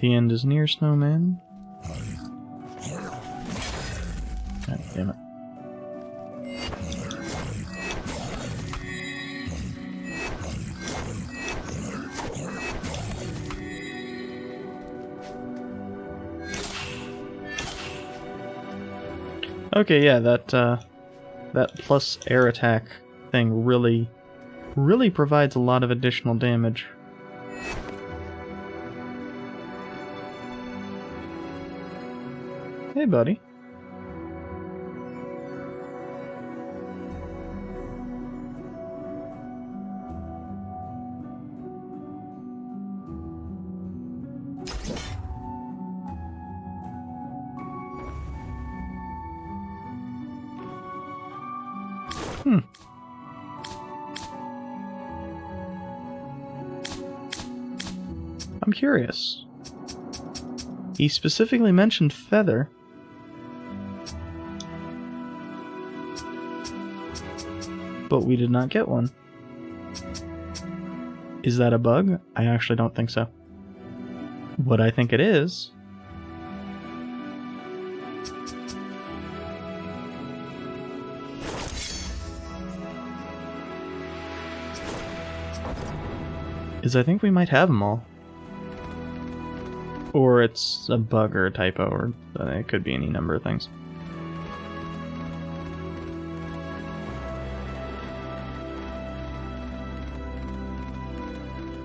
The end is near, snowman. God damn it. Okay, yeah, that plus air attack thing really provides a lot of additional damage. Hey, buddy. I'm curious. He specifically mentioned feather. But we did not get one. Is that a bug? I actually don't think so. What I think it is I think we might have them all. Or it's a bug or a typo, or it could be any number of things.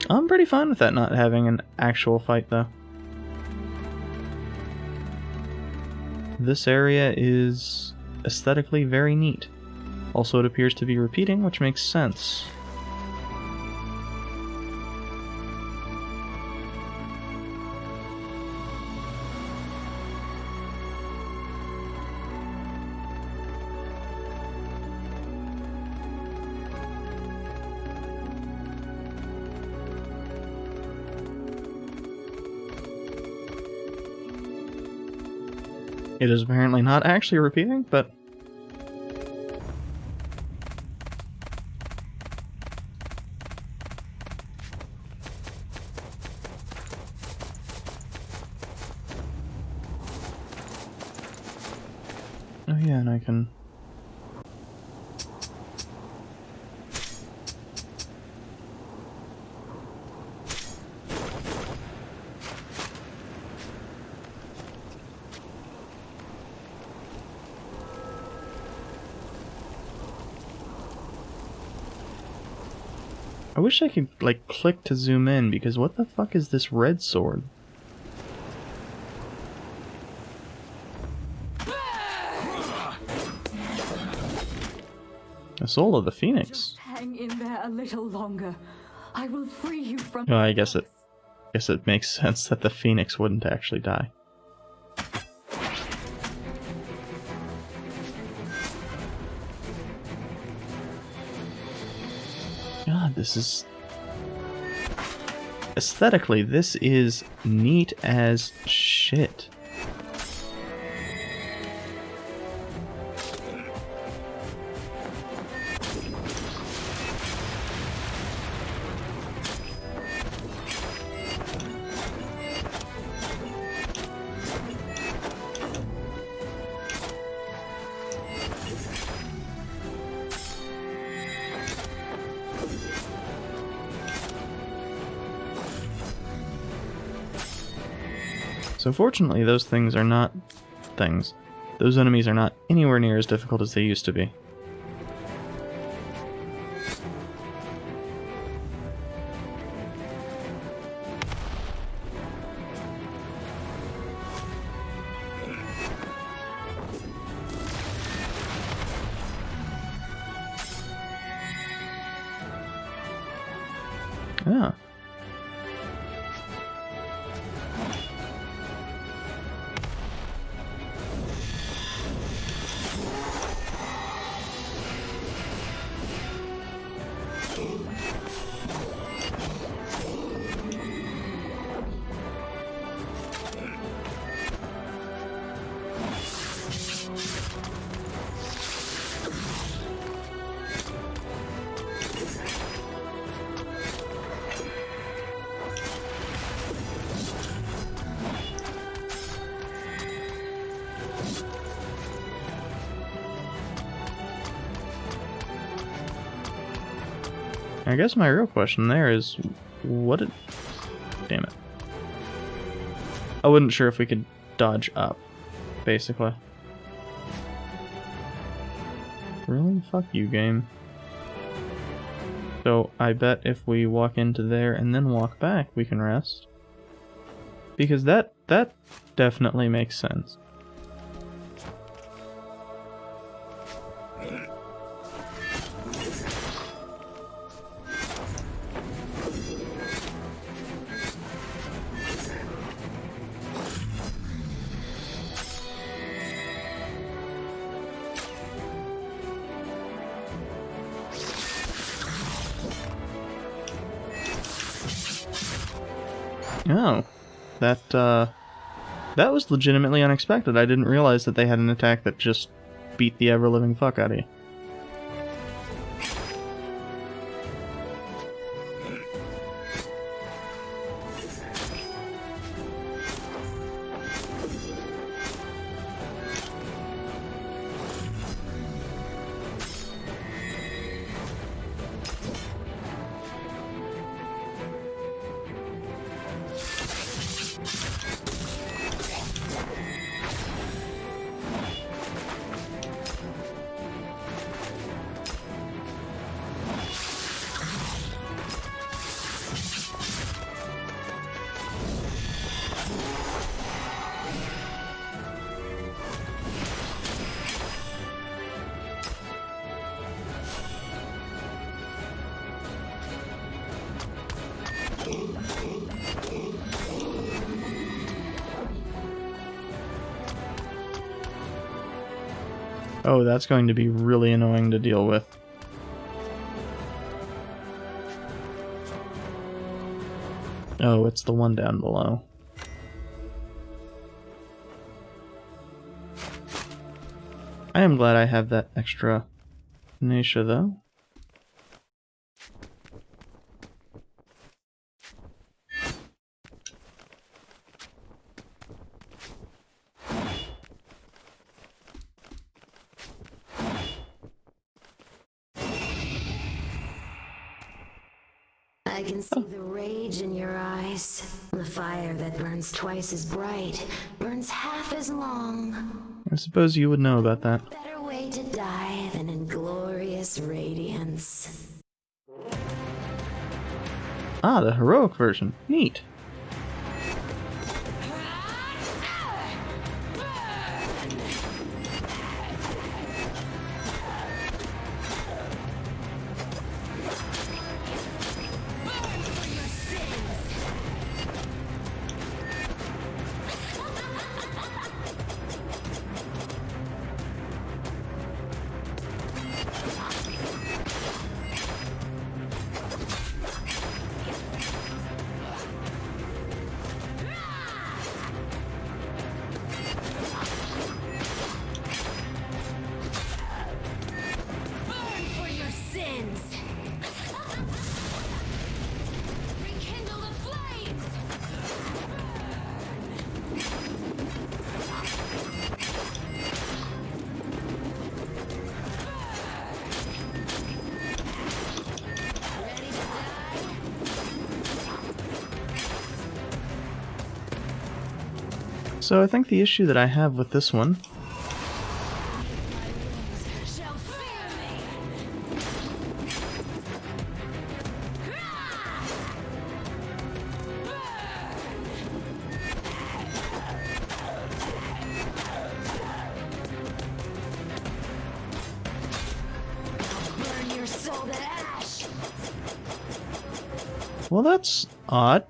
I'm pretty fine with that not having an actual fight, though. this area is aesthetically very neat. Also, it appears to be repeating, which makes sense. It is apparently not actually repeating, but... oh yeah, and I can... I wish I could, like, click to zoom in, because what the fuck is this red sword? The soul of the phoenix. Just hang in there a little longer. I will free you from... Oh, I guess it makes sense that the phoenix wouldn't actually die. God, this is... aesthetically, this is neat as shit. So fortunately, those things are not things. Those enemies are not anywhere near as difficult as they used to be. Yeah. I guess my real question there is, what did... damn it. I wasn't sure if we could dodge up, basically. Really? Fuck you, game. So, I bet if we walk into there and then walk back, we can rest. Because that definitely makes sense. Oh, that was legitimately unexpected. I didn't realize that they had an attack that just beat the ever-living fuck out of you. Oh, that's going to be really annoying to deal with. Oh, it's the one down below. I am glad I have that extra Natia, though. I can see the rage in your eyes. The fire that burns twice as bright burns half as long. I suppose you would know about that. Better way to die than in glorious radiance. Ah, the heroic version. Neat. So I think the issue that I have with this one Burn your soul to ash. well, that's odd.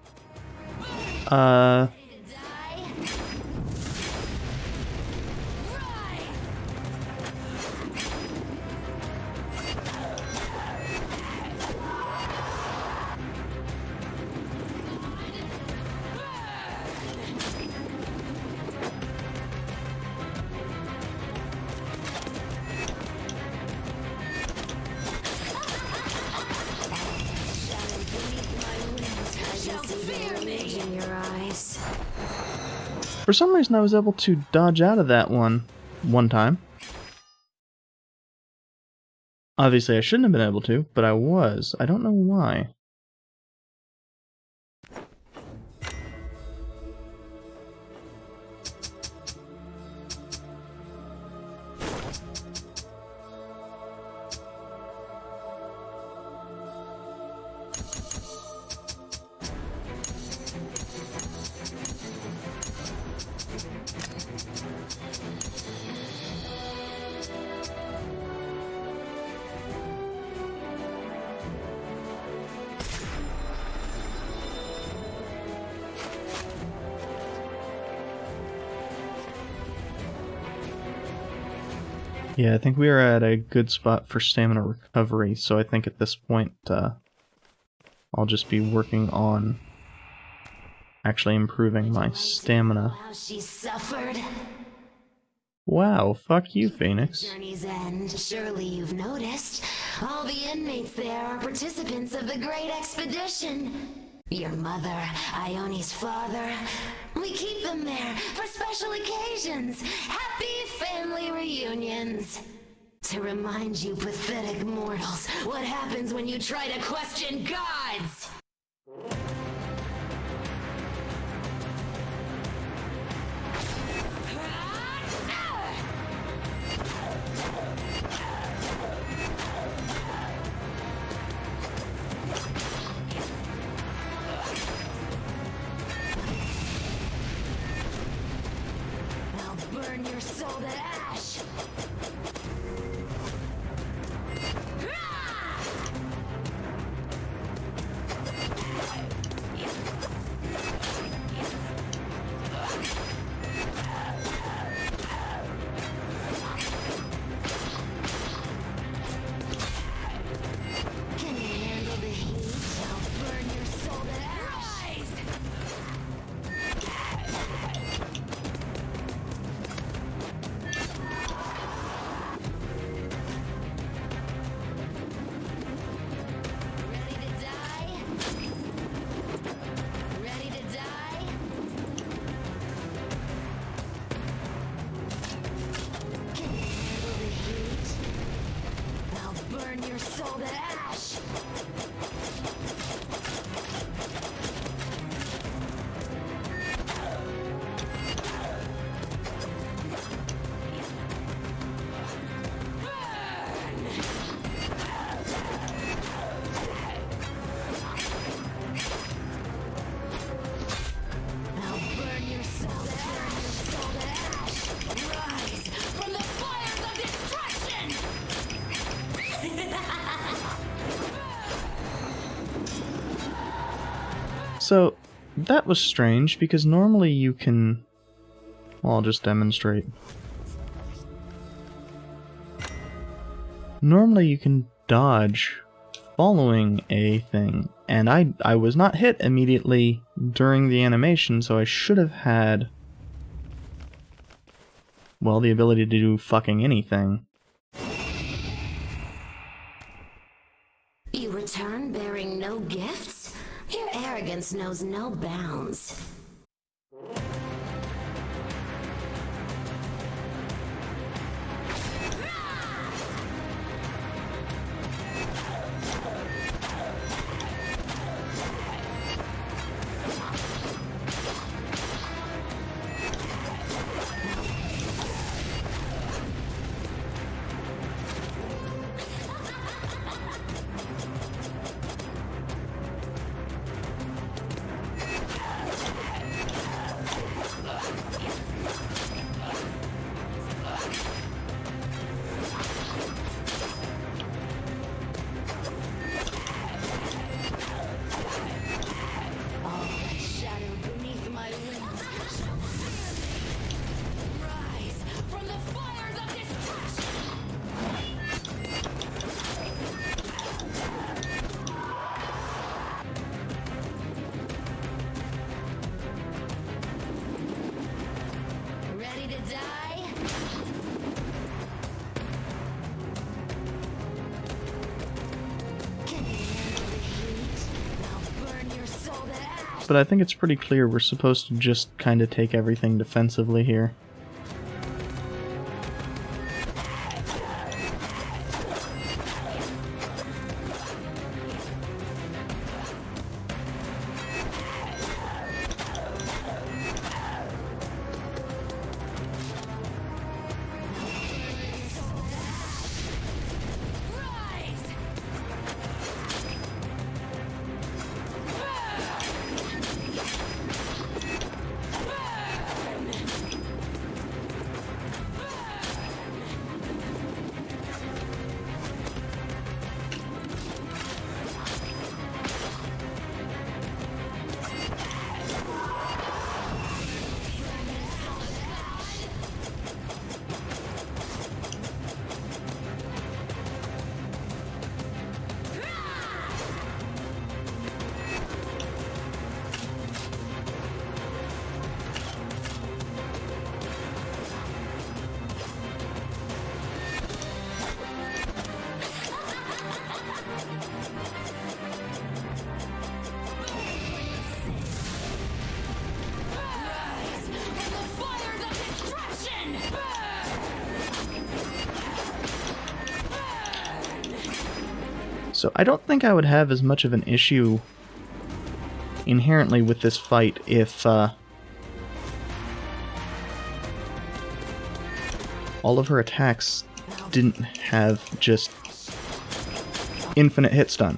In your eyes. For some reason I was able to dodge out of that one time. Obviously I shouldn't have been able to, but I was. I don't know why. Yeah, I think we are at a good spot for stamina recovery, so I think at this point I'll just be working on actually improving my stamina. How she suffered. Wow, fuck you, Phoenix. Journey's end. Surely you've noticed. All the inmates there are participants of the great expedition. Your mother, Ione's father. We keep them there for special occasions. Happy family reunions. To remind you pathetic mortals what happens when you try to question gods. Burn your soul to ash! So, that was strange, because normally you can... Well, I'll just demonstrate. Normally you can dodge following a thing, and I was not hit immediately during the animation, so I should have had, well, the ability to do fucking anything. You return bearing no gifts? Your arrogance knows no bounds. Ready to die? Can you handle the heat? I'll burn your soul to ash. But I think it's pretty clear we're supposed to just kind of take everything defensively here. So I don't think I would have as much of an issue inherently with this fight if all of her attacks didn't have just infinite hit stun.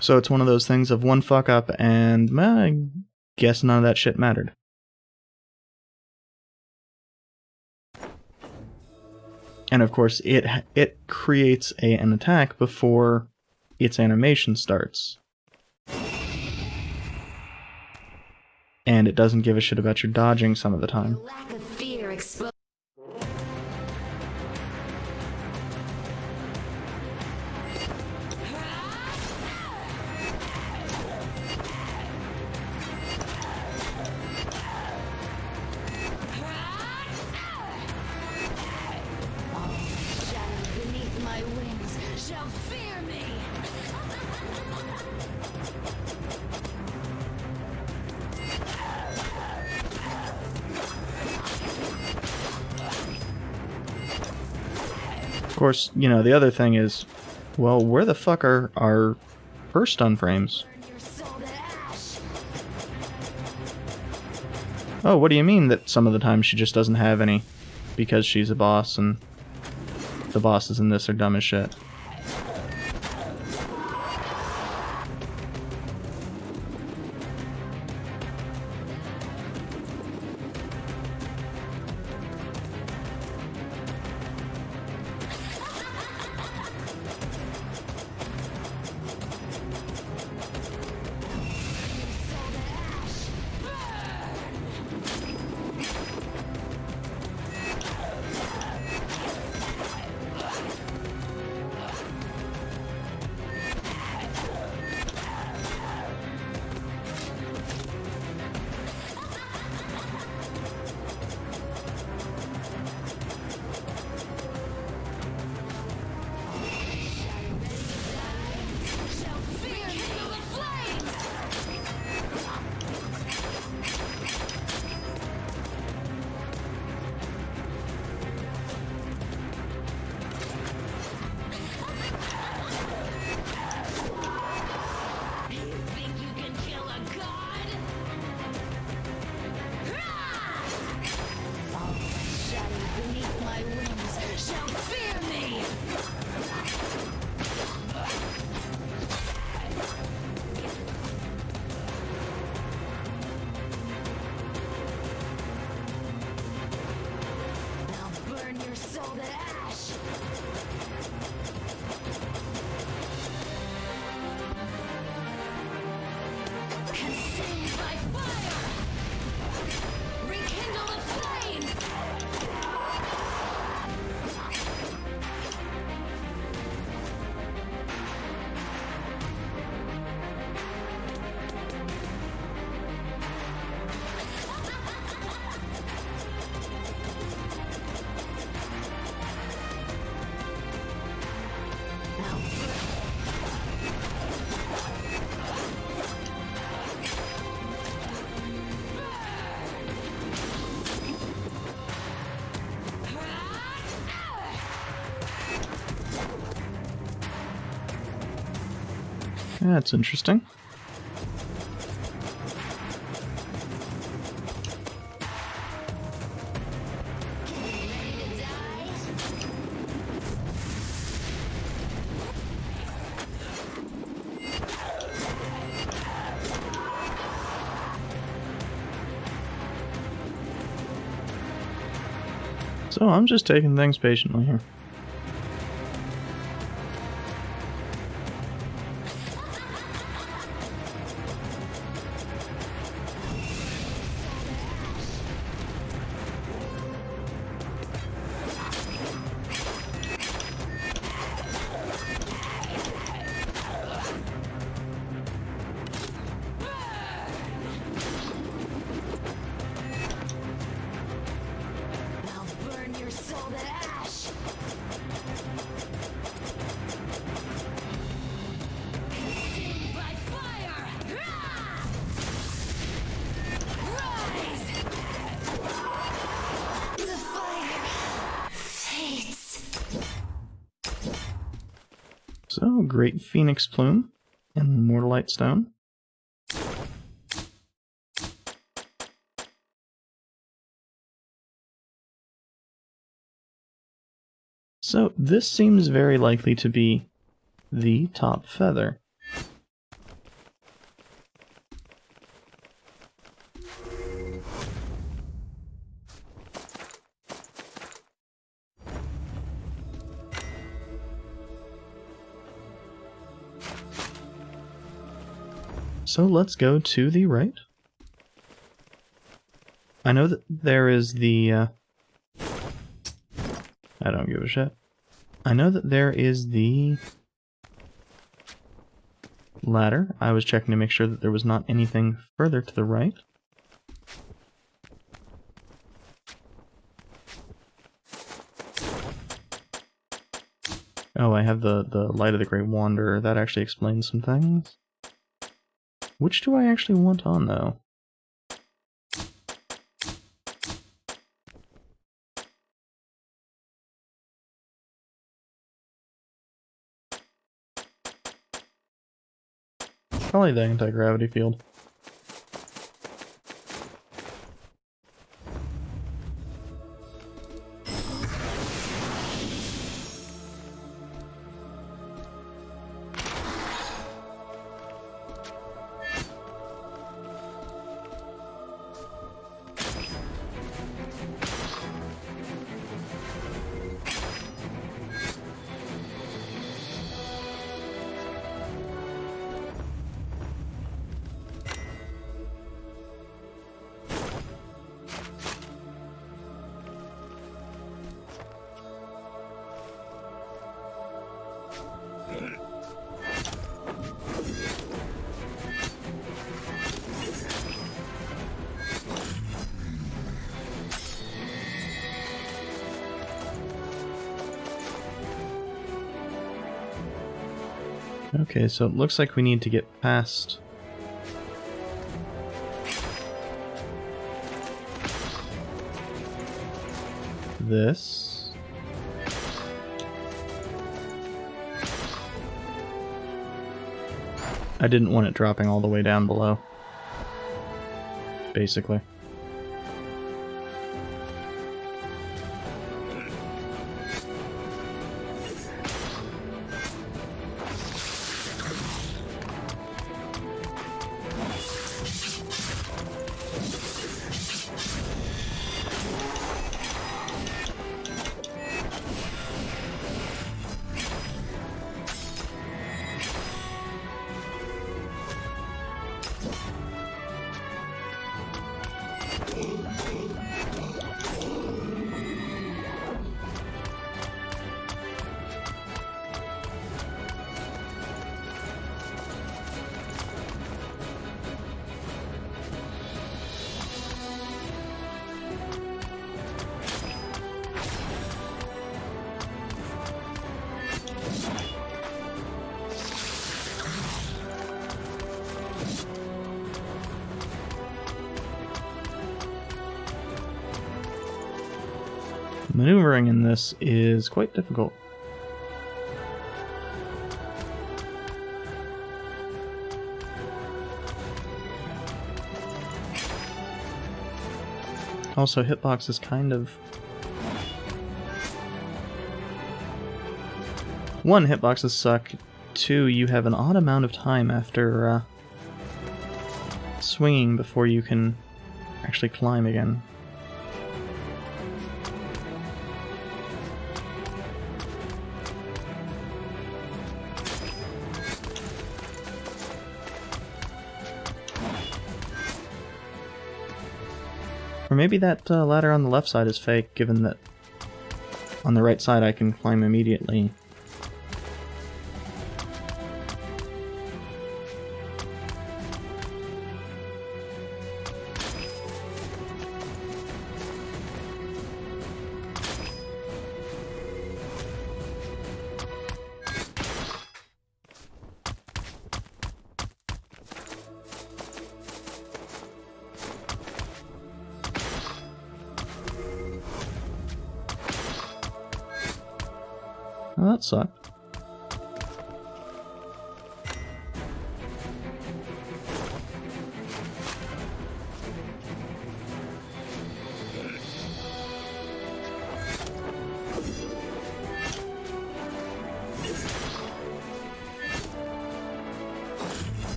So it's one of those things of one fuck up and I guess none of that shit mattered. And of course, it creates an attack before its animation starts. And it doesn't give a shit about your dodging some of the time. Lack of fear exposed. Of course, you know, the other thing is, well, where the fuck are her stun frames? Oh, what do you mean that some of the time she just doesn't have any? Because she's a boss and the bosses in this are dumb as shit. That's interesting. So I'm just taking things patiently here. I'll burn your soul to ash. Consumed by fire. Rise. The fire fades. So, Great Phoenix Plume and Mortalite Stone. So, this seems very likely to be the top feather. So let's go to the right. I know that there is the... I don't give a shit. I know that there is the ladder. I was checking to make sure that there was not anything further to the right. Oh, I have the Light of the Great Wanderer. That actually explains some things. Which do I actually want on, though? Probably the anti-gravity field. Okay, so it looks like we need to get past this. I didn't want it dropping all the way down below, basically. Maneuvering in this is quite difficult. Also, hitbox is kind of... One, hitboxes suck. Two, you have an odd amount of time after swinging before you can actually climb again. Or maybe that ladder on the left side is fake, given that on the right side I can climb immediately. Oh, that sucked.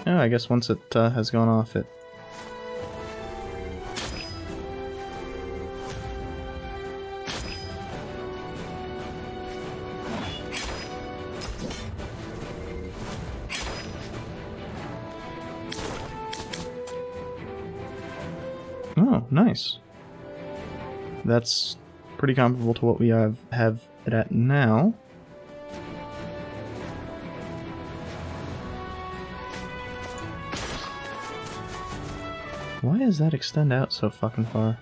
Oh, I guess once it has gone off, it... Oh, nice. That's pretty comparable to what we have it at now. Why does that extend out so fucking far?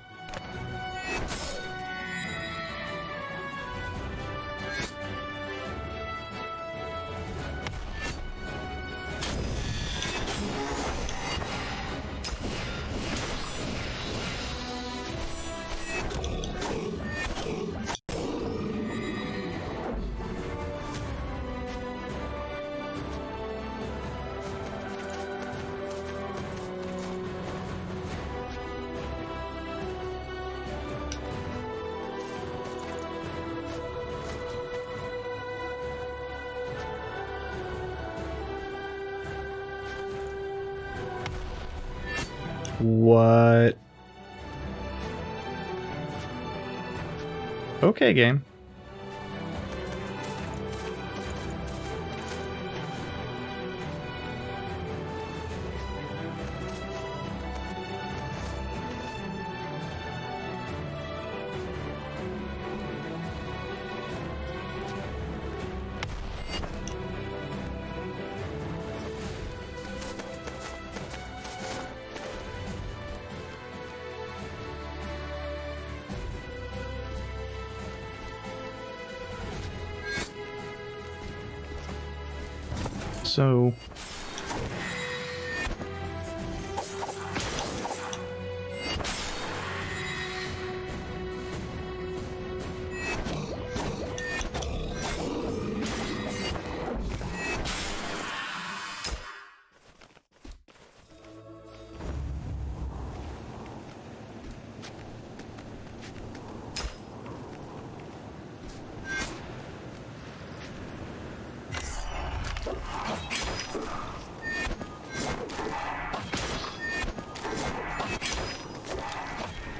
What? Okay, game. So...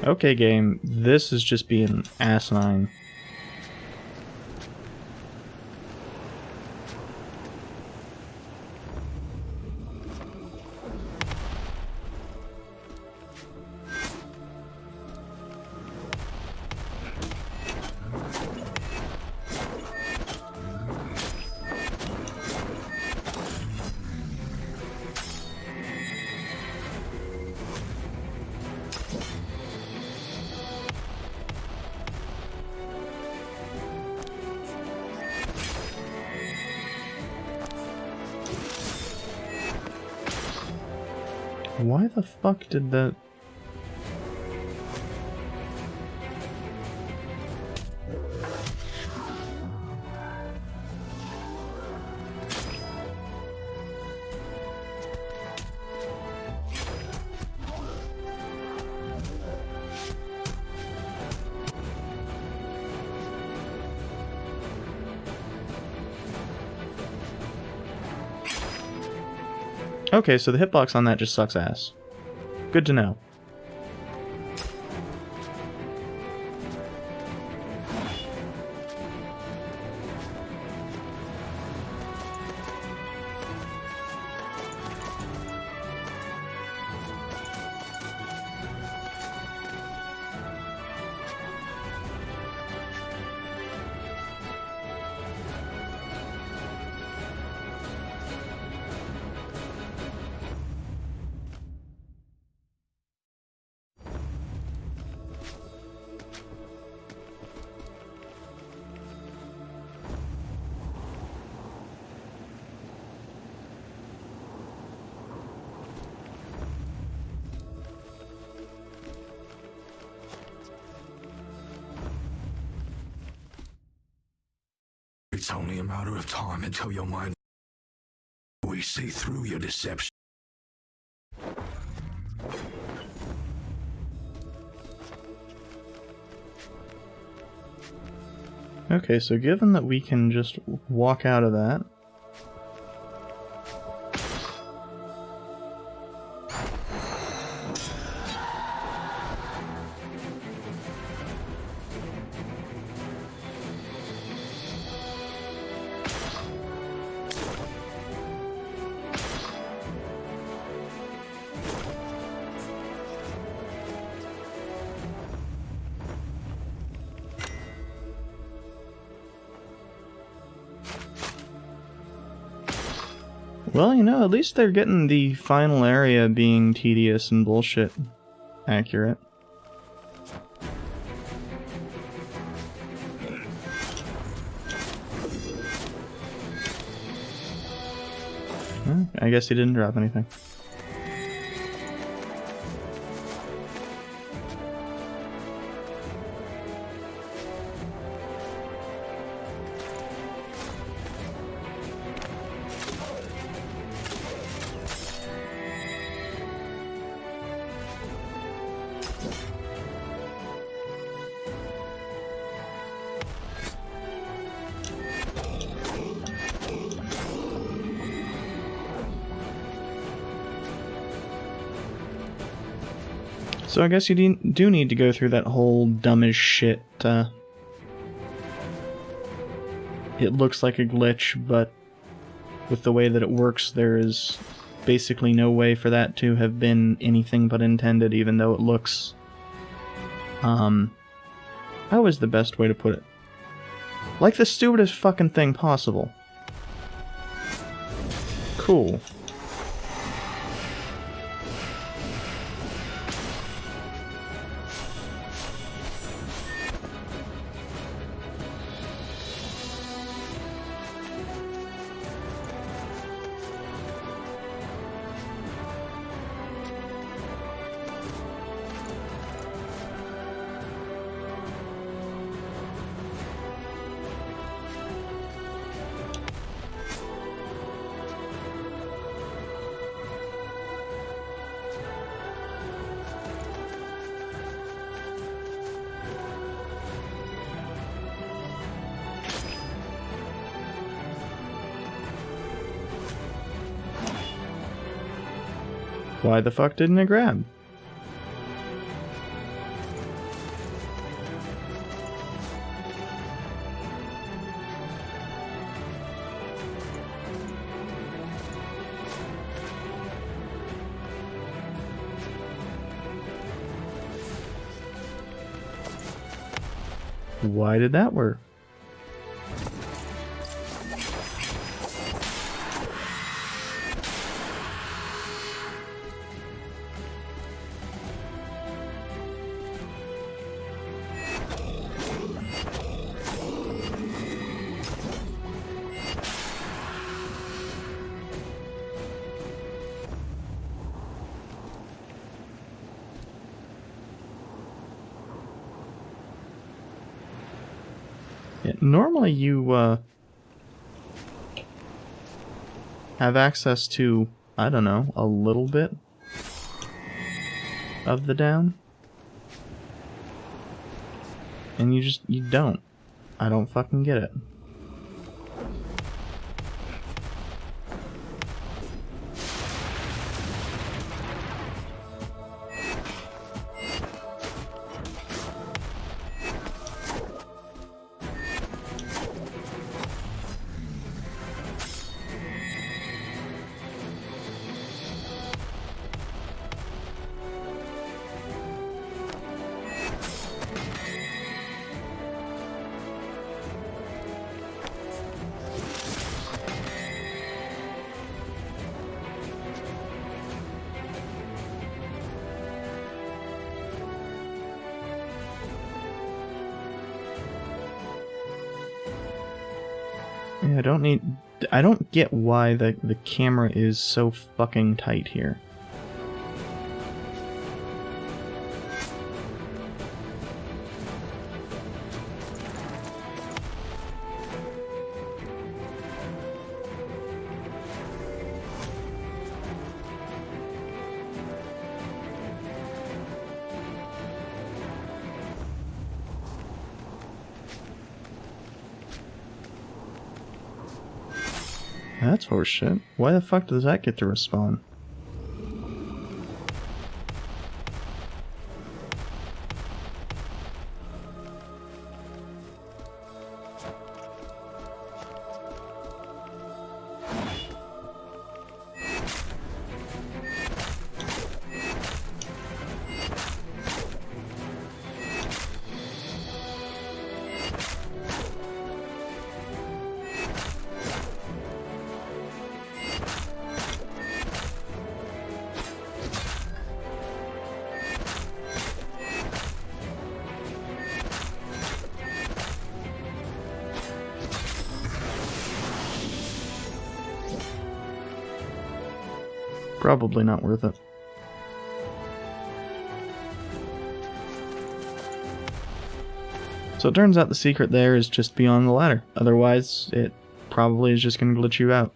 Okay, game, this is just being asinine. Why the fuck did that... Okay, so the hitbox on that just sucks ass. Good to know. It's only a matter of time until your mind... We see through your deception. Okay, so given that we can just walk out of that... Well, you know, at least they're getting the final area being tedious and bullshit accurate. Well, I guess he didn't drop anything. So I guess you do need to go through that whole dumb as shit, it looks like a glitch, but with the way that it works, there is basically no way for that to have been anything but intended, even though it looks, how is the best way to put it? Like the stupidest fucking thing possible. Cool. Why the fuck didn't it grab? Why did that work? Yeah, normally you have access to, I don't know, a little bit of the down. And you don't. I don't fucking get it. Yeah, I don't get why the camera is so fucking tight here. That's horseshit. Why the fuck does that get to respawn? Probably not worth it. So it turns out the secret there is just beyond the ladder. Otherwise, it probably is just going to glitch you out.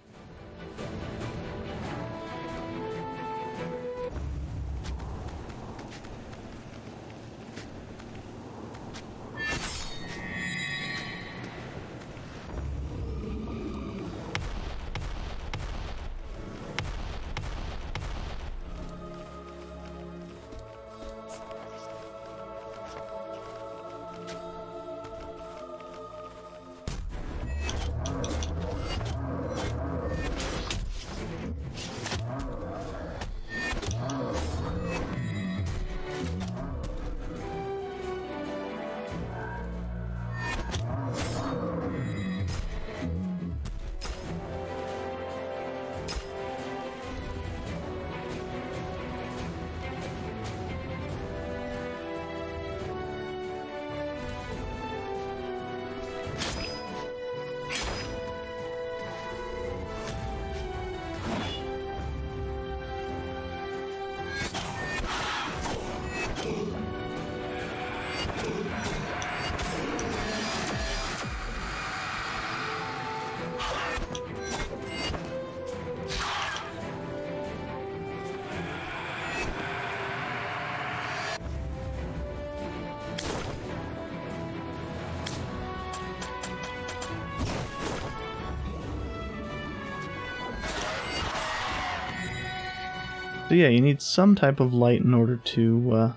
So yeah, you need some type of light in order to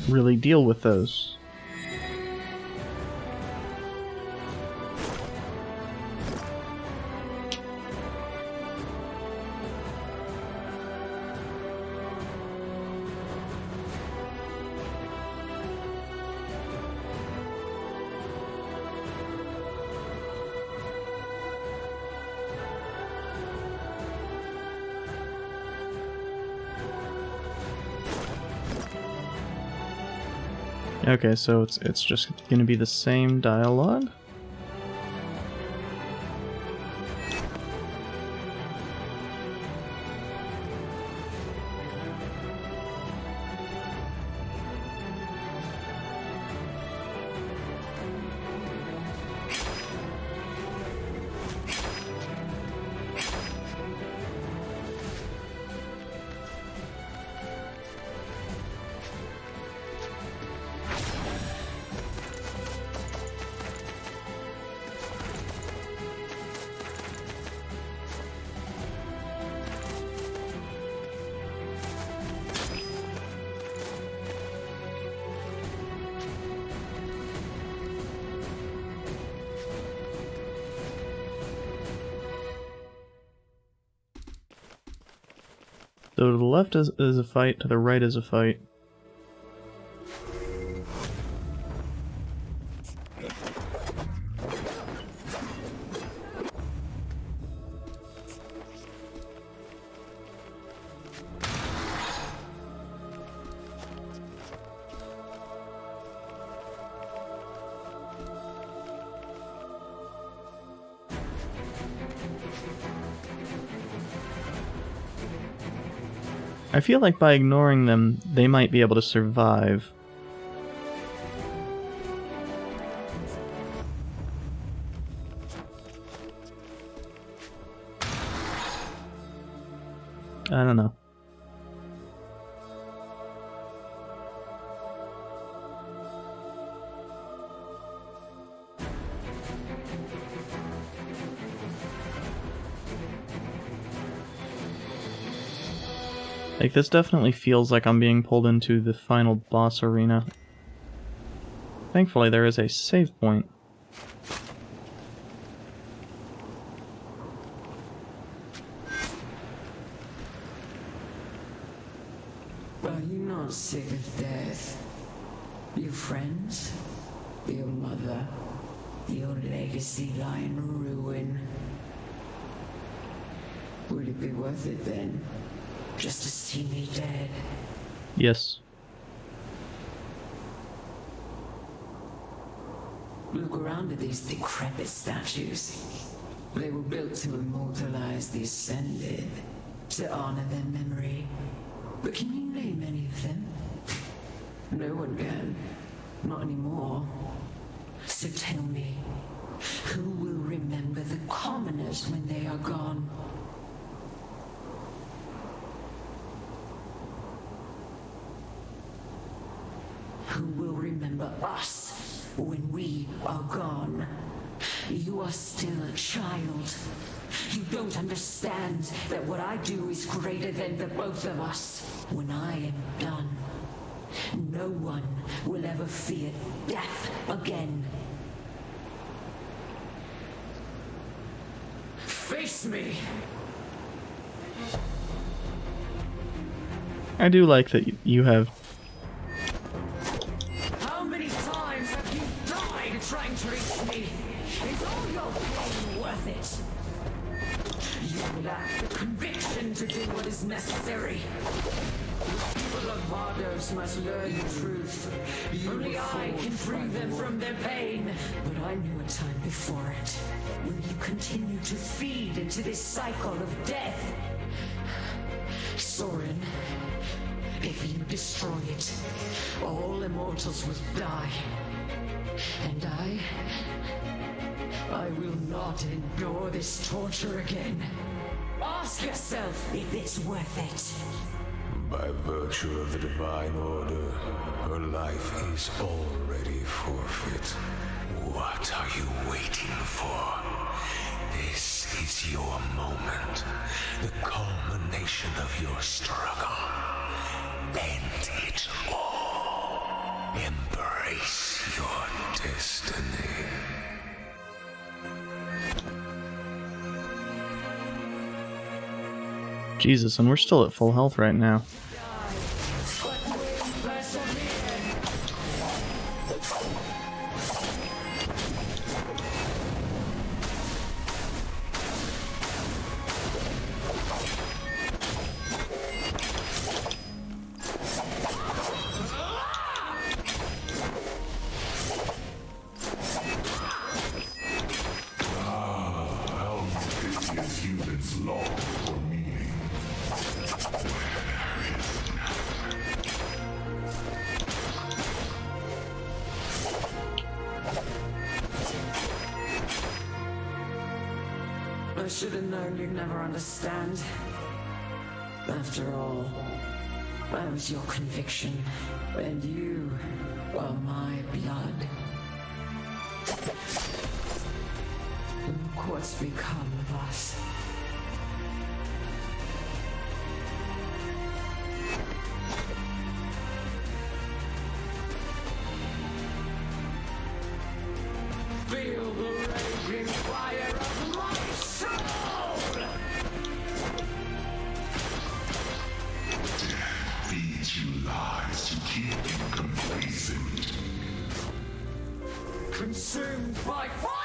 really deal with those. Okay, so it's just gonna be the same dialogue? So to the left is a fight, to the right is a fight. I feel like by ignoring them, they might be able to survive. I don't know. Like, this definitely feels like I'm being pulled into the final boss arena. Thankfully, there is a save point. Are you not sick of death? Your friends? Your mother? Your legacy lie in ruin? Would it be worth it then? Just to see me dead? Yes. Look around at these decrepit statues. They were built to immortalize the Ascended, to honor their memory. But can you name any of them? No one can. Not anymore. So tell me, who will remember the commoners when they are gone? Who will remember us when we are gone? You are still a child. You don't understand that what I do is greater than the both of us. When I am done, no one will ever fear death again. Face me! I do like that you have... How many times have you died trying to reach me? Is all your pain worth it? You lack the conviction to do what is necessary. The people of Vardos must learn the truth. Only I can free them from their pain. But I knew a time before it. Will you continue to feed into this cycle of death? Soren, if you destroy it, all immortals will die. And I will not endure this torture again. Ask yourself if it's worth it. By virtue of the divine order, her life is already forfeit. What are you waiting for? This is your moment, the culmination of your struggle. End it all. Embrace your destiny. Jesus, and we're still at full health right now. I should have known you'd never understand. After all, I was your conviction, and you are my blood. Look what's become of us. Feel the raging fire of my soul! Death feeds you lies to keep you complacent. Consumed by fire!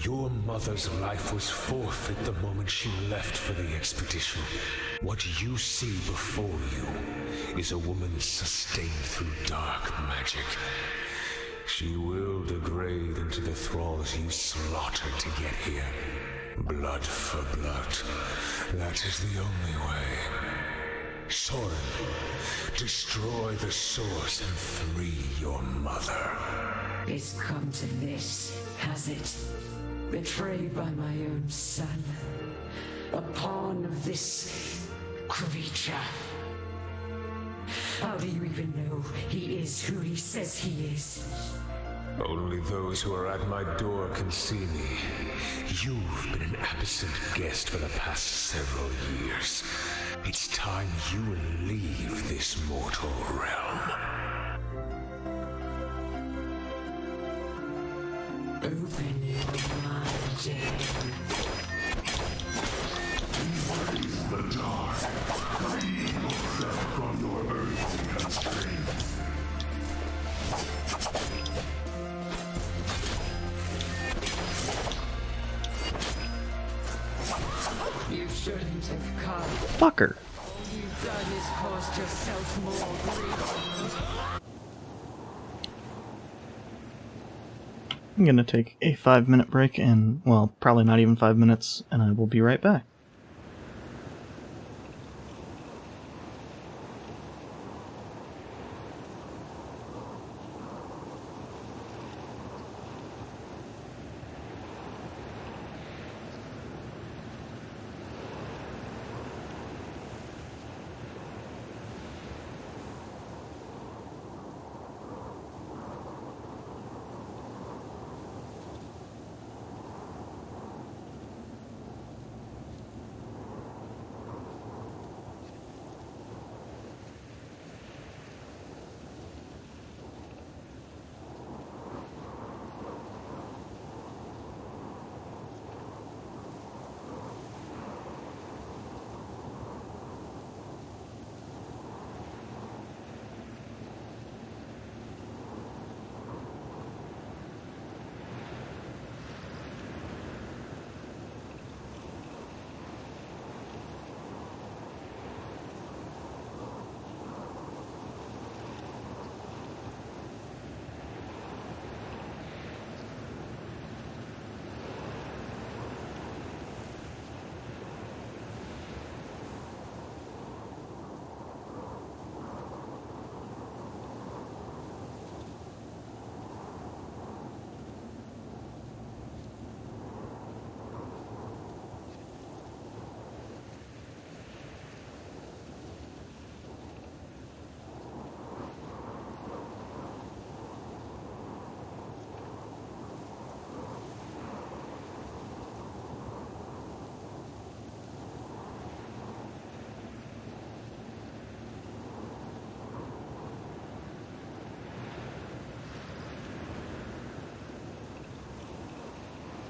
Your mother's life was forfeit the moment she left for the expedition. What you see before you is a woman sustained through dark magic. She will degrade into the thralls you slaughtered to get here. Blood for blood. That is the only way. Soren, destroy the source and free your mother. It's come to this, has it? Betrayed by my own son. A pawn of this creature. How do you even know he is who he says he is? Only those who are at my door can see me. You've been an absent guest for the past several years. It's time you leave this mortal realm. Open your mind, Jane. Embrace the dark. Free yourself from your earthly constraints. You shouldn't have come. Fucker. All you've done is caused yourself more grief. I'm gonna take a 5-minute break and, well, probably not even 5 minutes, and I will be right back.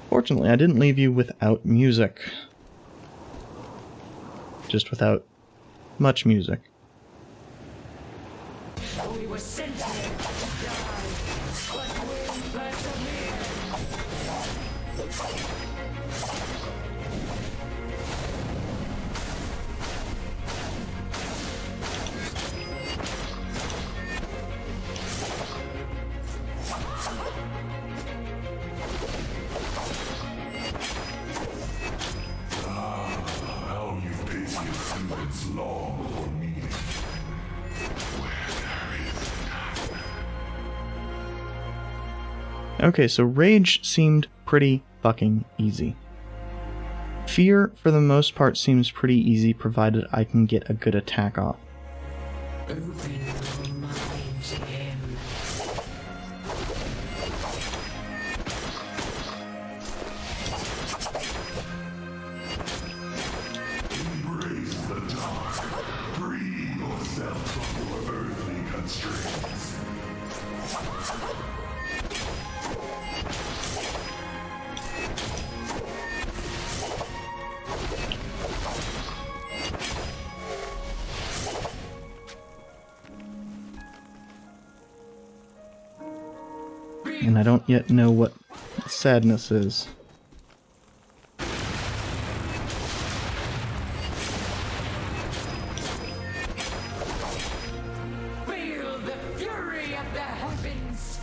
Fortunately, I didn't leave you without music. Just without much music. We were sent here to die, but we persevere. How you pity students long for meaning. Okay, so Rage seemed pretty fucking easy. Fear, for the most part, seems pretty easy, provided I can get a good attack off. Open your mind to him. Embrace the dark. Free yourself from your earthly constraints. And I don't yet know what sadness is. Feel the fury of the heavens.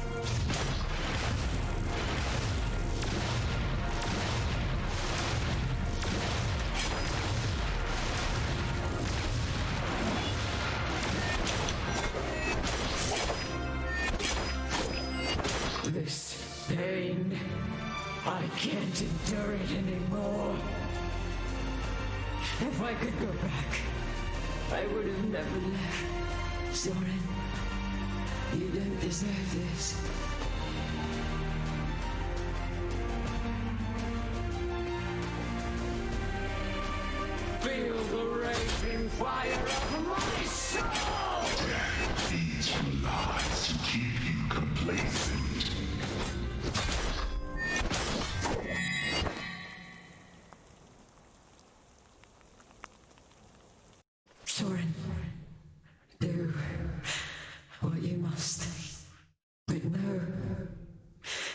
I can't endure it anymore. If I could go back, I would have never left. Soren, you don't deserve this. Feel the raging fire of my soul! These lies to keep you complacent. Soren, do what you must. But no,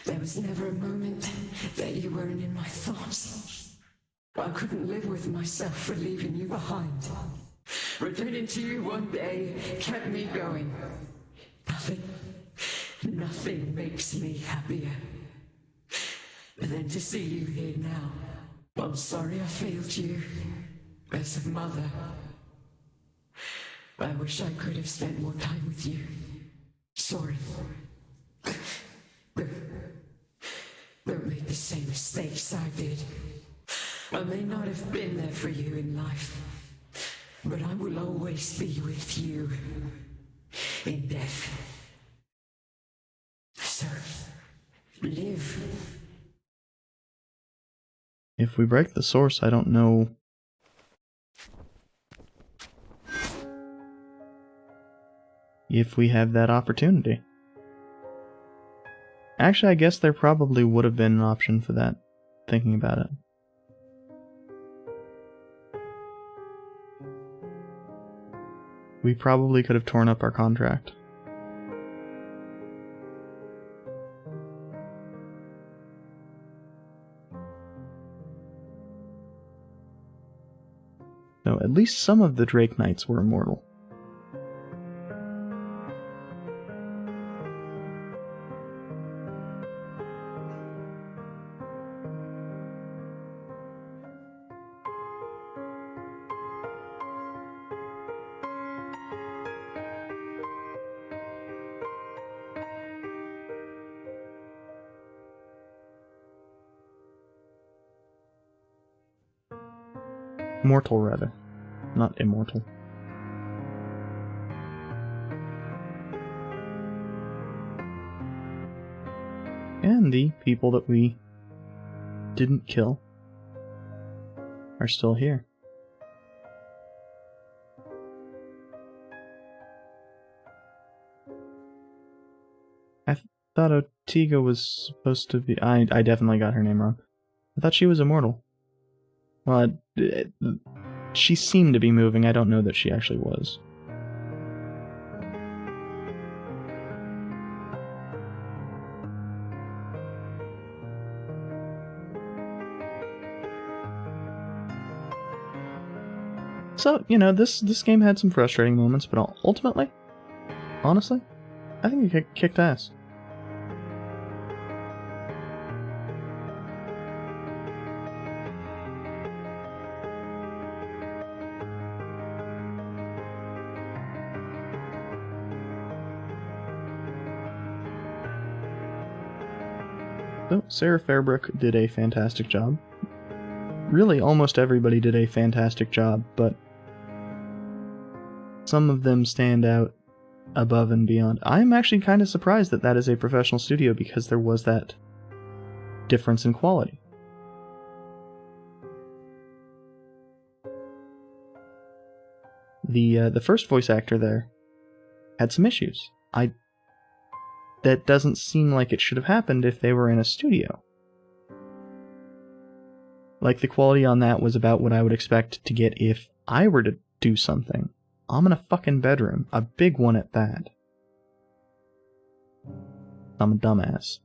there was never a moment that you weren't in my thoughts. I couldn't live with myself for leaving you behind. Returning to you one day kept me going. Nothing makes me happier than to see you here now. I'm sorry I failed you as a mother. I wish I could have spent more time with you. Sorry. Don't make the same mistakes I did. I may not have been there for you in life, but I will always be with you in death. So, live. If we break the source, I don't know... if we have that opportunity. Actually, I guess there probably would have been an option for that, thinking about it. We probably could have torn up our contract. No, at least some of the Drake Knights were immortal. Mortal, rather. Not immortal. And the people that we didn't kill are still here. I thought Otiga was supposed to be... I definitely got her name wrong. I thought she was immortal. Well, she seemed to be moving. I don't know that she actually was. So, you know, this game had some frustrating moments, but ultimately, honestly, I think it kicked ass. So, Sarah Fairbrook did a fantastic job. Really, almost everybody did a fantastic job, but some of them stand out above and beyond. I'm actually kind of surprised that that is a professional studio because there was that difference in quality. The first voice actor there had some issues. That doesn't seem like it should have happened if they were in a studio. Like, the quality on that was about what I would expect to get if I were to do something. I'm in a fucking bedroom, a big one at that. I'm a dumbass.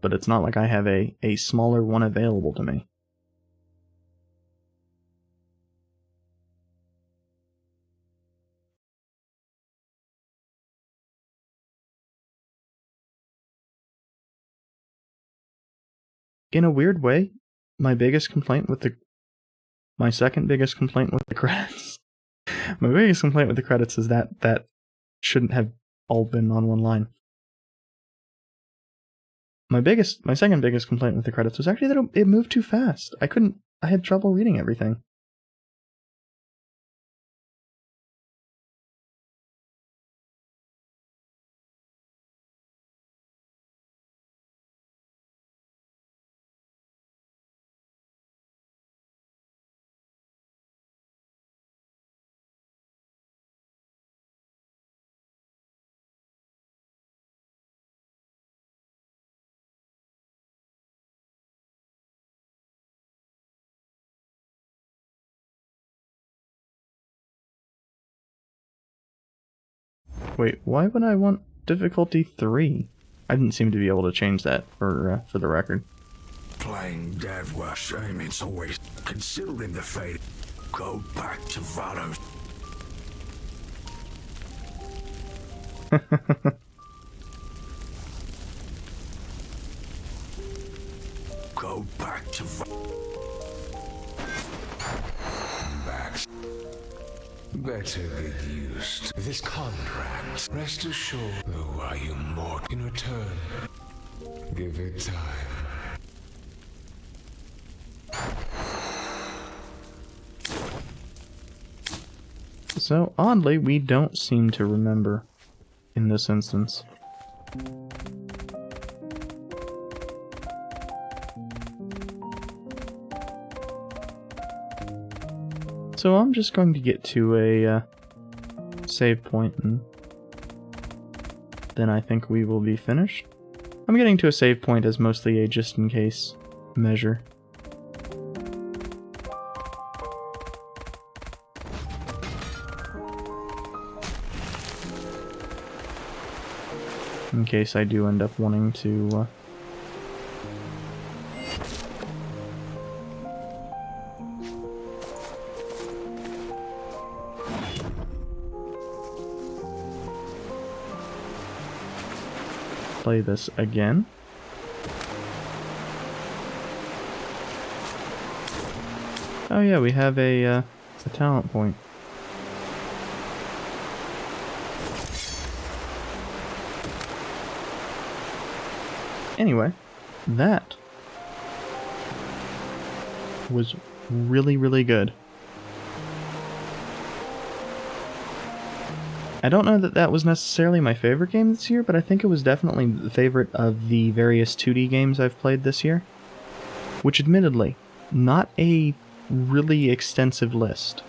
But it's not like I have a smaller one available to me. In a weird way, my biggest complaint with my second biggest complaint with the credits. My biggest complaint with the credits is that shouldn't have all been on one line. My second biggest complaint with the credits was actually that it moved too fast. I had trouble reading everything. Wait, why would I want difficulty 3? I didn't seem to be able to change that for the record. Playing dead was shame. It's always considering the fate. Go back to Vados. Go back to Backs. Better get used to this contract. Rest assured, though, are you more in return? Give it time. So, oddly, we don't seem to remember in this instance. So I'm just going to get to a save point, and then I think we will be finished. I'm getting to a save point as mostly a just-in-case measure. In case I do end up wanting to play this again. Oh yeah, we have a talent point. Anyway, that was really, really good. I don't know that that was necessarily my favorite game this year, but I think it was definitely the favorite of the various 2D games I've played this year. Which, admittedly, not a really extensive list.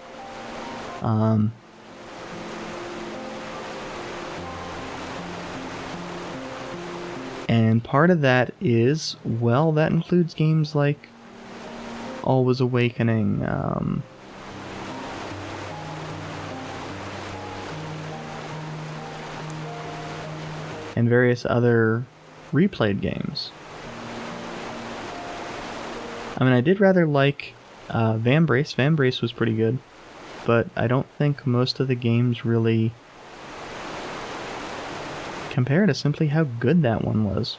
And part of that is, well, that includes games like Always Awakening, and various other replayed games. I mean, I did rather like Vambrace. Vambrace was pretty good, but I don't think most of the games really compare to simply how good that one was.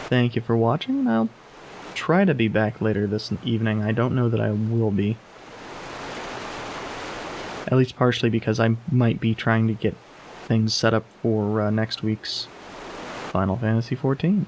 Thank you for watching, and I'll try to be back later this evening. I don't know that I will be. At least partially because I might be trying to get things set up for next week's Final Fantasy XIV.